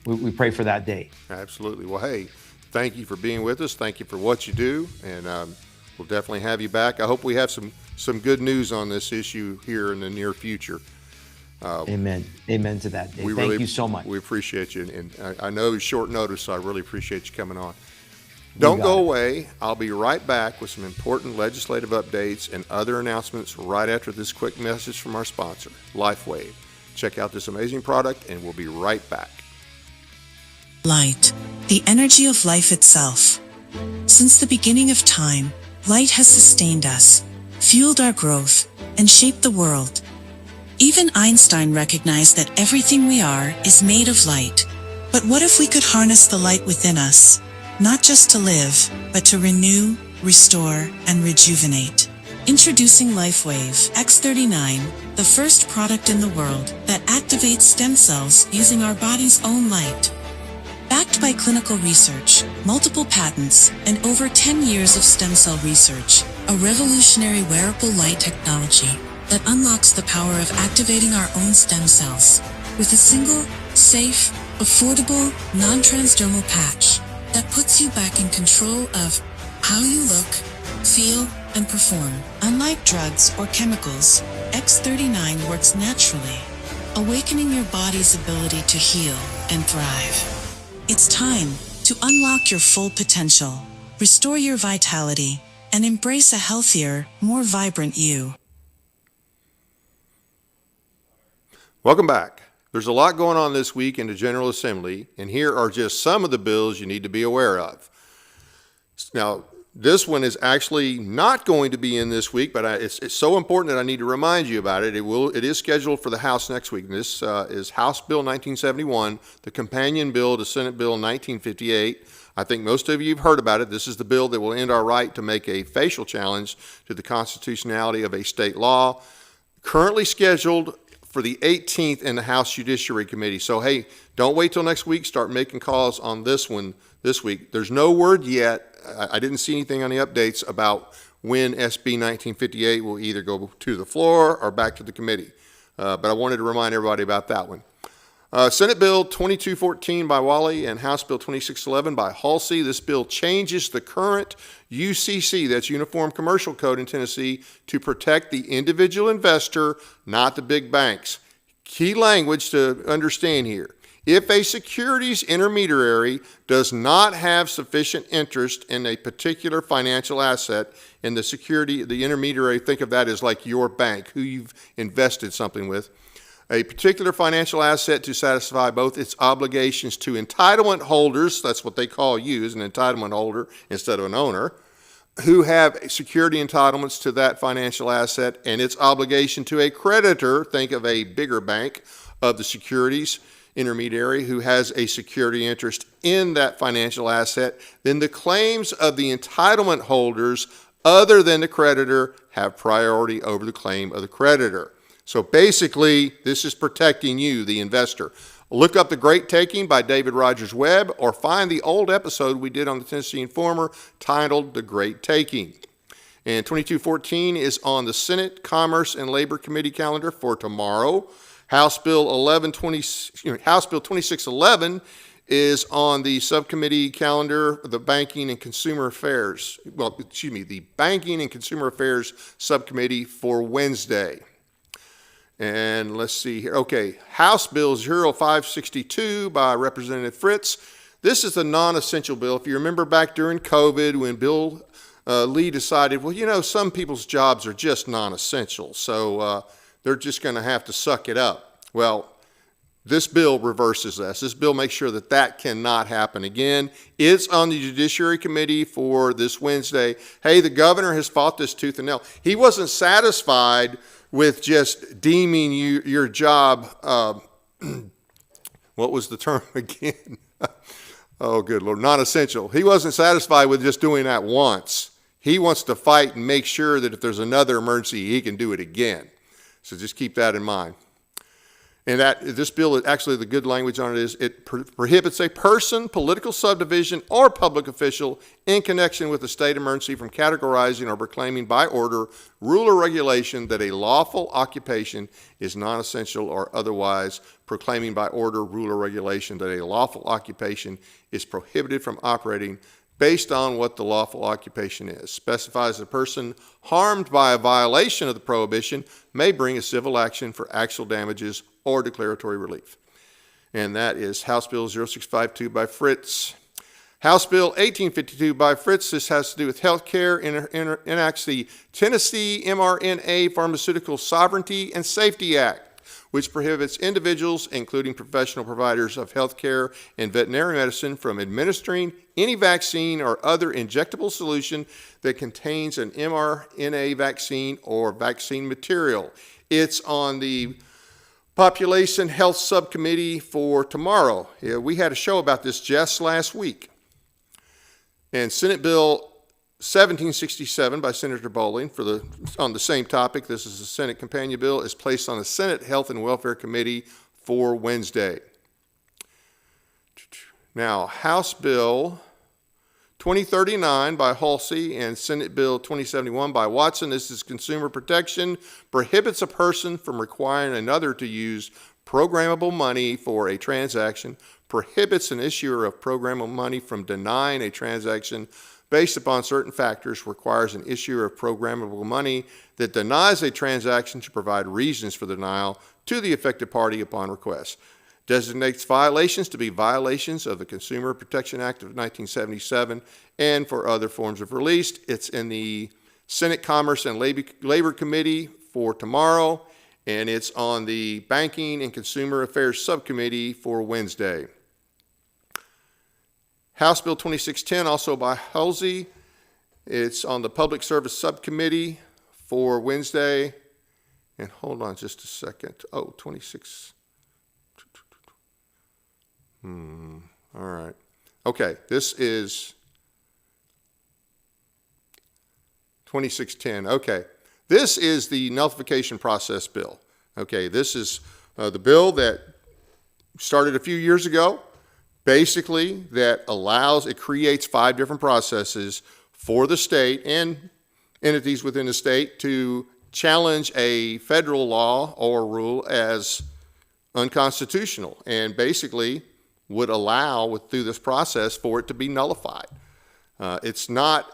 we pray for that day. Absolutely. Well, hey, thank you for being with us. Thank you for what you do. And we'll definitely have you back. I hope we have some good news on this issue here in the near future. Amen. Amen to that day. Thank you so much. We appreciate you. And I know it's short notice, so I really appreciate you coming on. Don't go away. I'll be right back with some important legislative updates and other announcements right after this quick message from our sponsor, LifeWave. Check out this amazing product, and we'll be right back. Light, the energy of life itself. Since the beginning of time, light has sustained us, fueled our growth, and shaped the world. Even Einstein recognized that everything we are is made of light. But what if we could harness the light within us? Not just to live, but to renew, restore, and rejuvenate. Introducing LifeWave X39, the first product in the world that activates stem cells using our body's own light. Backed by clinical research, multiple patents, and over 10 years of stem cell research, a revolutionary wearable light technology that unlocks the power of activating our own stem cells with a single, safe, affordable, non-transdermal patch that puts you back in control of how you look, feel, and perform. Unlike drugs or chemicals, X39 works naturally, awakening your body's ability to heal and thrive. It's time to unlock your full potential, restore your vitality, and embrace a healthier, more vibrant you. Welcome back. There's a lot going on this week in the General Assembly, and here are just some of the bills you need to be aware of. Now, this one is actually not going to be in this week, but it's so important that I need to remind you about it. It is scheduled for the House next week. And this is House Bill 1971, the companion bill to Senate Bill 1958. I think most of you have heard about it. This is the bill that will end our right to make a facial challenge to the constitutionality of a state law. Currently scheduled for the 18th in the House Judiciary Committee. So, hey, don't wait till next week. Start making calls on this one this week. There's no word yet. I didn't see anything on the updates about when SB 1958 will either go to the floor or back to the committee. But I wanted to remind everybody about that one. Senate Bill 2214 by Wally and House Bill 2611 by Halsey. This bill changes the current UCC, that's Uniform Commercial Code in Tennessee, to protect the individual investor, not the big banks. Key language to understand here. If a securities intermediary does not have sufficient interest in a particular financial asset, and the intermediary, think of that as like your bank, who you've invested something with, a particular financial asset to satisfy both its obligations to entitlement holders, that's what they call you as an entitlement holder instead of an owner, who have security entitlements to that financial asset, and its obligation to a creditor, think of a bigger bank of the securities intermediary who has a security interest in that financial asset, then the claims of the entitlement holders other than the creditor have priority over the claim of the creditor. So basically, this is protecting you, the investor. Look up The Great Taking by David Rogers Webb, or find the old episode we did on the Tennessee Informer titled The Great Taking. And 2214 is on the Senate Commerce and Labor Committee calendar for tomorrow. House Bill 2611 is on the subcommittee calendar, the Banking and Consumer Affairs, the Banking and Consumer Affairs Subcommittee for Wednesday. And let's see here. Okay, House Bill 0562 by Representative Fritz. This is a non-essential bill. If you remember back during COVID when Bill Lee decided, some people's jobs are just non-essential, so they're just going to have to suck it up. Well, This bill reverses this. This bill makes sure that that cannot happen again. It's on the Judiciary Committee for this Wednesday. Hey, the governor has fought this tooth and nail. He wasn't satisfied with just deeming your job, what was the term again? Oh, good Lord, non-essential. He wasn't satisfied with just doing that once. He wants to fight and make sure that if there's another emergency, he can do it again. So just keep that in mind. And this bill, actually the good language on it is, it prohibits a person, political subdivision, or public official in connection with a state emergency from categorizing or proclaiming by order, rule, or regulation that a lawful occupation is non-essential, or otherwise proclaiming by order, rule, or regulation that a lawful occupation is prohibited from operating based on what the lawful occupation is. Specifies a person harmed by a violation of the prohibition may bring a civil action for actual damages or declaratory relief. And that is House Bill 0652 by Fritz. House Bill 1852 by Fritz. This has to do with health care, enacts the Tennessee mRNA Pharmaceutical Sovereignty and Safety Act, which prohibits individuals, including professional providers of health care and veterinary medicine, from administering any vaccine or other injectable solution that contains an mRNA vaccine or vaccine material. It's on the Population Health Subcommittee for tomorrow. Yeah, we had a show about this just last week. And Senate Bill 1767 by Senator Bowling on the same topic, this is a Senate companion bill, is placed on the Senate Health and Welfare Committee for Wednesday. Now, House Bill 2039 by Halsey and Senate Bill 2071 by Watson. This is consumer protection, prohibits a person from requiring another to use programmable money for a transaction, prohibits an issuer of programmable money from denying a transaction based upon certain factors, requires an issuer of programmable money that denies a transaction to provide reasons for the denial to the affected party upon request. Designates violations to be violations of the Consumer Protection Act of 1977 and for other forms of release. It's in the Senate Commerce and Labor Committee for tomorrow, and it's on the Banking and Consumer Affairs Subcommittee for Wednesday. House Bill 2610, also by Halsey. It's on the Public Service Subcommittee for Wednesday. And hold on just a second. Oh, 26. All right. Okay, this is 2610. Okay, this is the nullification process bill. Okay, this is the bill that started a few years ago, basically that it creates 5 different processes for the state and entities within the state to challenge a federal law or rule as unconstitutional, and basically would allow, through this process, for it to be nullified. It's not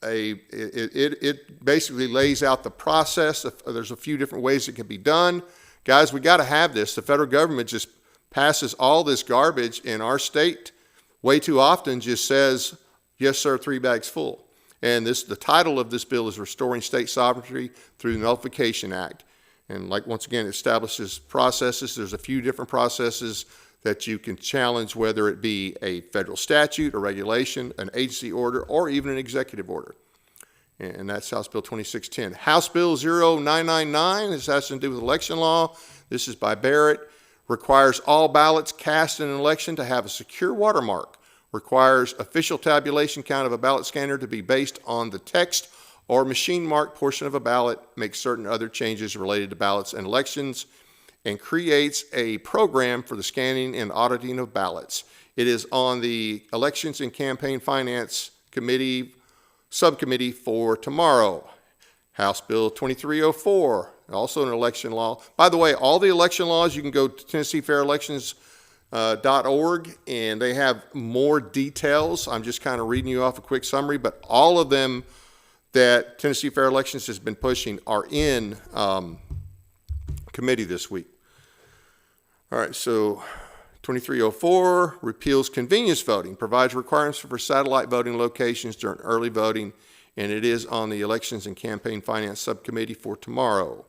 it basically lays out the process. There's a few different ways it can be done. Guys, we got to have this. The federal government just passes all this garbage, and our state way too often just says, yes, sir, 3 bags full. And the title of this bill is Restoring State Sovereignty Through the Nullification Act. And once again, it establishes processes. There's a few different processes that you can challenge, whether it be a federal statute, a regulation, an agency order, or even an executive order. And that's House Bill 2610. House Bill 0999, this has to do with election law. This is by Barrett. Requires all ballots cast in an election to have a secure watermark. Requires official tabulation count of a ballot scanner to be based on the text or machine marked portion of a ballot. Makes certain other changes related to ballots and elections, and creates a program for the scanning and auditing of ballots. It is on the Elections and Campaign Finance Committee Subcommittee for tomorrow. House Bill 2304, also an election law. By the way, all the election laws, you can go to TennesseeFairElections.org, and they have more details. I'm just kind of reading you off a quick summary, but all of them that Tennessee Fair Elections has been pushing are in committee this week. All right, so 2304 repeals convenience voting, provides requirements for satellite voting locations during early voting, and it is on the Elections and Campaign Finance Subcommittee for tomorrow.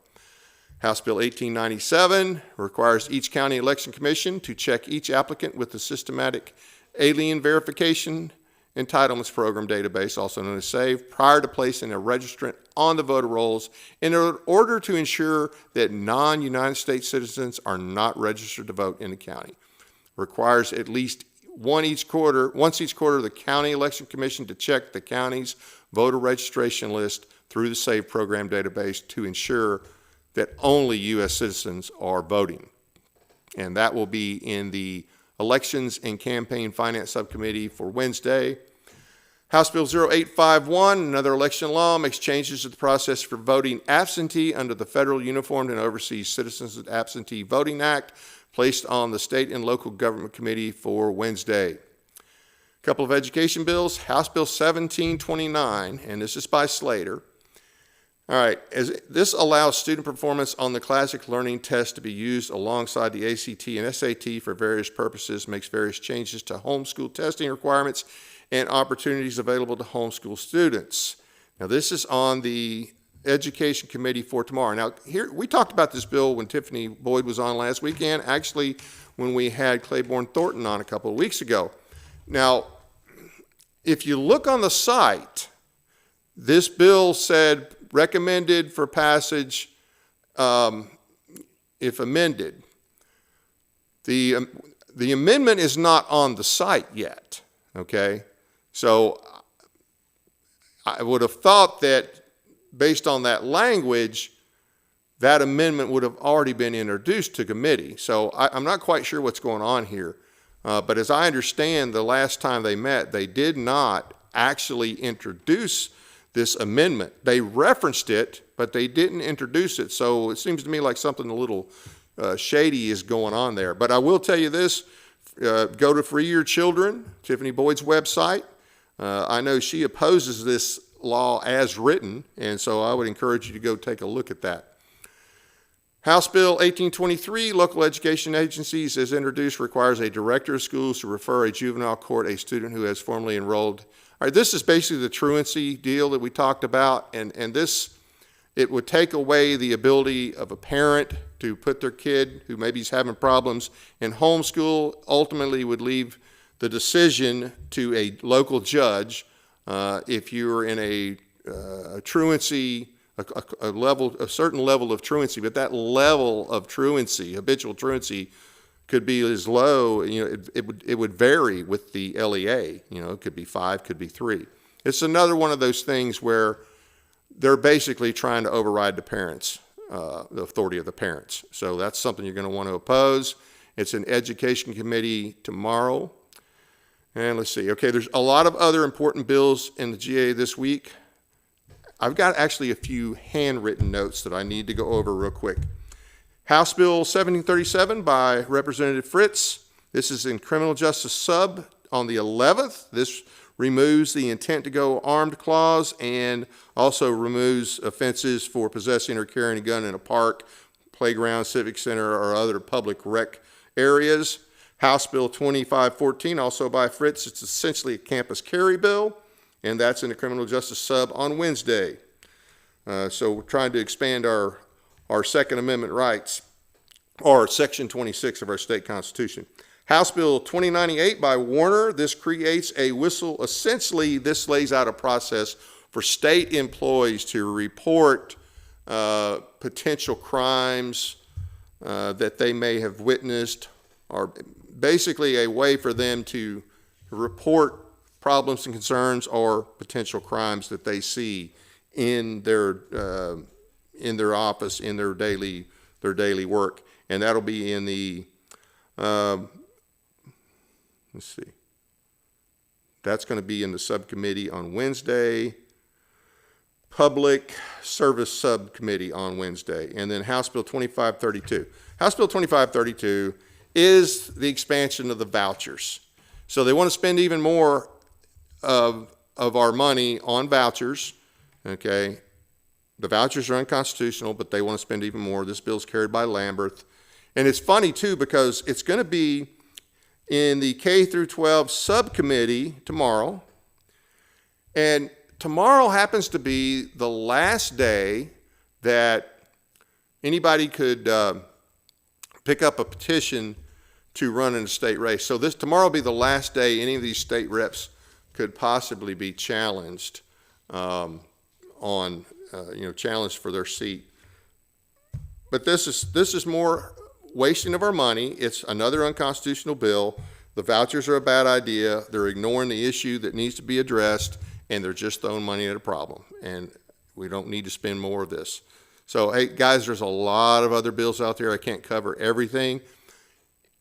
House Bill 1897 requires each county election commission to check each applicant with the systematic alien verification entitlements program database, also known as SAVE, prior to placing a registrant on the voter rolls in order to ensure that non-United States citizens are not registered to vote in the county. Requires at least once each quarter, the county election commission to check the county's voter registration list through the SAVE program database to ensure that only U.S. citizens are voting. And that will be in the Elections and Campaign Finance Subcommittee for Wednesday. House Bill 0851, another election law, makes changes to the process for voting absentee under the Federal Uniformed and Overseas Citizens Absentee Voting Act, placed on the State and Local Government Committee for Wednesday. A couple of education bills. House Bill 1729, and this is by Slater. All right, this allows student performance on the classic learning test to be used alongside the ACT and SAT for various purposes, makes various changes to homeschool testing requirements and opportunities available to homeschool students. Now, this is on the Education Committee for tomorrow. Now, here we talked about this bill when Tiffany Boyd was on last weekend, actually when we had Claiborne Thornton on a couple of weeks ago. Now, if you look on the site, this bill said recommended for passage if amended. The amendment is not on the site yet, okay? So I would have thought that based on that language, that amendment would have already been introduced to committee. So I'm not quite sure what's going on here. But as I understand, the last time they met, they did not actually introduce this amendment. They referenced it, but they didn't introduce it. So it seems to me like something a little shady is going on there. But I will tell you this, go to Free Your Children, Tiffany Boyd's website. I know she opposes this law as written, and so I would encourage you to go take a look at that. House Bill 1823, local education agencies, as introduced, requires a director of schools to refer a juvenile court a student who has formerly enrolled. All right, this is basically the truancy deal that we talked about, and this, it would take away the ability of a parent to put their kid who maybe is having problems in homeschool, ultimately would leave the decision to a local judge if you're in a truancy, a certain level of truancy, but that level of truancy, habitual truancy, could be as low, it would vary with the LEA, it could be 5, could be 3. It's another one of those things where they're basically trying to override the parents, the authority of the parents. So that's something you're going to want to oppose. It's an education committee tomorrow. And let's see, okay, there's a lot of other important bills in the GA this week. I've got actually a few handwritten notes that I need to go over real quick. House Bill 1737 by Representative Fritz. This is in criminal justice sub on the 11th. This removes the intent to go armed clause and also removes offenses for possessing or carrying a gun in a park, playground, civic center, or other public rec areas. House Bill 2514, also by Fritz. It's essentially a campus carry bill, and that's in the criminal justice sub on Wednesday. So we're trying to expand our Second Amendment rights, or Section 26 of our state constitution. House Bill 2098 by Warner. This creates a whistle. Essentially, this lays out a process for state employees to report potential crimes that they may have witnessed, or basically a way for them to report problems and concerns or potential crimes that they see in their office, in their daily work. And that'll be in the let's see, that's going to be in the subcommittee on Wednesday, Public Service Subcommittee on Wednesday, and then House Bill 2532. House Bill 2532 is the expansion of the vouchers. So they want to spend even more of our money on vouchers, okay? The vouchers are unconstitutional, but they want to spend even more. This bill's carried by Lamberth. And it's funny, too, because it's going to be in the K through 12 subcommittee tomorrow. And tomorrow happens to be the last day that anybody could pick up a petition to run in a state race. So tomorrow will be the last day any of these state reps could possibly be challenged challenged for their seat. But this is more wasting of our money. It's another unconstitutional bill. The vouchers are a bad idea. They're ignoring the issue that needs to be addressed, and they're just throwing money at a problem. And we don't need to spend more of this. So, hey, guys, there's a lot of other bills out there. I can't cover everything.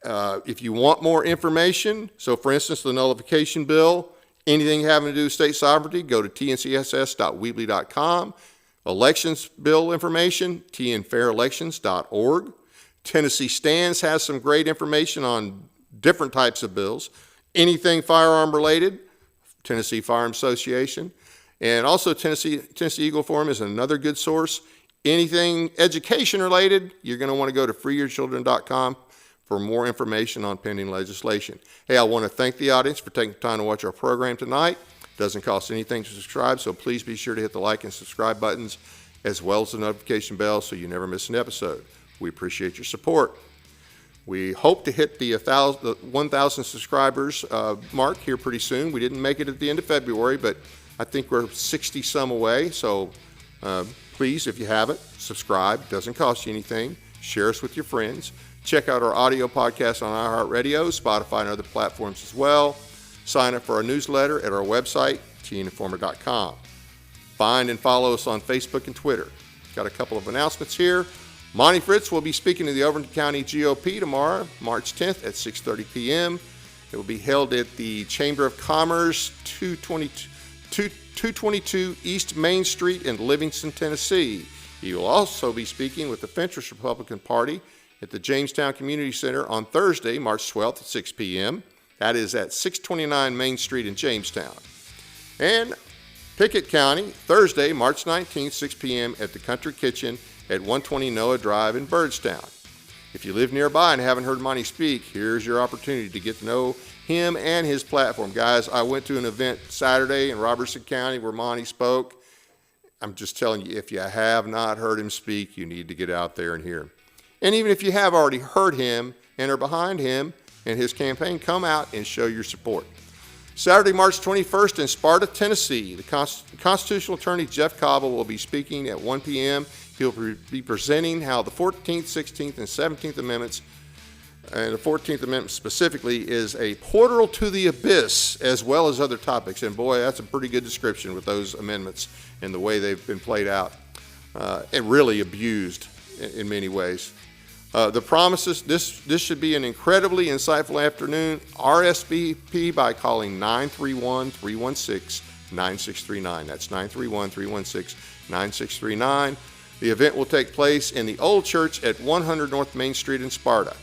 If you want more information, so for instance, the nullification bill, anything having to do with state sovereignty, go to tncss.weebly.com. Elections bill information, tnfairelections.org. Tennessee Stands has some great information on different types of bills. Anything firearm related, Tennessee Firearm Association. And also Tennessee Eagle Forum is another good source. Anything education related, you're going to want to go to freeyourchildren.com for more information on pending legislation. Hey, I want to thank the audience for taking the time to watch our program tonight. Doesn't cost anything to subscribe, so please be sure to hit the like and subscribe buttons as well as the notification bell so you never miss an episode. We appreciate your support. We hope to hit the 1,000 subscribers mark here pretty soon. We didn't make it at the end of February, but I think we're 60 some away. So please, if you haven't, subscribe. Doesn't cost you anything. Share us with your friends. Check out our audio podcast on iHeartRadio, Spotify, and other platforms as well. Sign up for our newsletter at our website, tninformer.com. Find and follow us on Facebook and Twitter. Got a couple of announcements here. Monty Fritz will be speaking to the Overton County GOP tomorrow, March 10th at 6:30 p.m. It will be held at the Chamber of Commerce, 222 East Main Street in Livingston, Tennessee. He will also be speaking with the Fentress Republican Party at the Jamestown Community Center on Thursday, March 12th at 6 p.m. That is at 629 Main Street in Jamestown. And Pickett County, Thursday, March 19th, 6 p.m. at the Country Kitchen at 120 Noah Drive in Byrdstown. If you live nearby and haven't heard Monty speak, here's your opportunity to get to know him and his platform. Guys, I went to an event Saturday in Robertson County where Monty spoke. I'm just telling you, if you have not heard him speak, you need to get out there and hear him. And even if you have already heard him and are behind him and his campaign, come out and show your support. Saturday, March 21st in Sparta, Tennessee, the constitutional attorney Jeff Cobble will be speaking at 1 p.m. He'll be presenting how the 14th, 16th, and 17th Amendments, and the 14th Amendment specifically, is a portal to the abyss, as well as other topics. And boy, that's a pretty good description with those amendments and the way they've been played out and really abused in many ways. The promises, this should be an incredibly insightful afternoon. RSVP by calling 931-316-9639. That's 931-316-9639. The event will take place in the Old Church at 100 North Main Street in Sparta.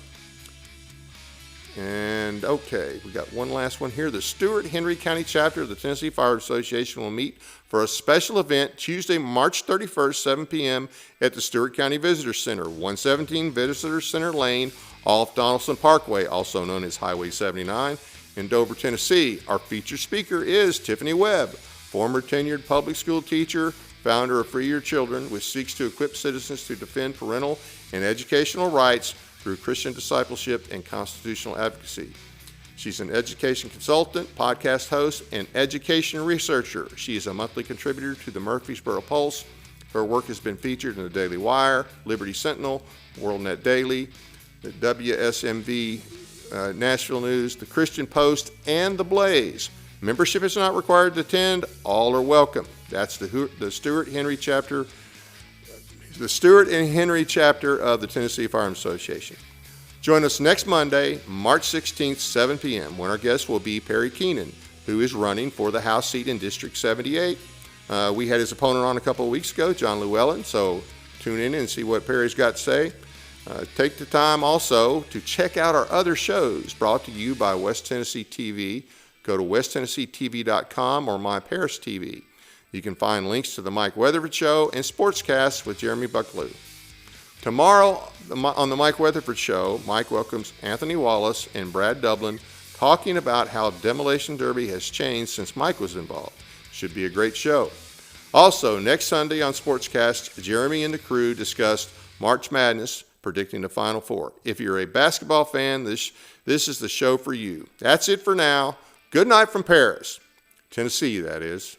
And okay, we got one last one here. The Stewart-Henry County chapter of the Tennessee Fire Association will meet for a special event Tuesday, March 31st, 7 p.m. at the Stewart County Visitor Center, 117 Visitor Center Lane, off Donaldson Parkway, also known as Highway 79, in Dover, Tennessee. Our featured speaker is Tiffany Webb, former tenured public school teacher, founder of Free Your Children, which seeks to equip citizens to defend parental and educational rights through Christian discipleship and constitutional advocacy. She's an education consultant, podcast host, and education researcher. She is a monthly contributor to the Murfreesboro Pulse. Her work has been featured in the Daily Wire, Liberty Sentinel, WorldNet Daily, the WSMV Nashville News, the Christian Post, and the Blaze. Membership is not required to attend. All are welcome. That's the Stewart-Henry chapter. The Stewart and Henry chapter of the Tennessee Firearm Association. Join us next Monday, March 16th, 7 p.m., when our guest will be Perry Keenan, who is running for the House seat in District 78. We had his opponent on a couple of weeks ago, John Llewellyn, so tune in and see what Perry's got to say. Take the time also to check out our other shows brought to you by West Tennessee TV. Go to westtennesseetv.com or My Paris TV. You can find links to the Mike Weatherford Show and Sportscast with Jeremy Bucklew. Tomorrow on the Mike Weatherford Show, Mike welcomes Anthony Wallace and Brad Dublin talking about how Demolition Derby has changed since Mike was involved. Should be a great show. Also, next Sunday on Sportscast, Jeremy and the crew discussed March Madness, predicting the Final Four. If you're a basketball fan, this is the show for you. That's it for now. Good night from Paris, Tennessee, that is.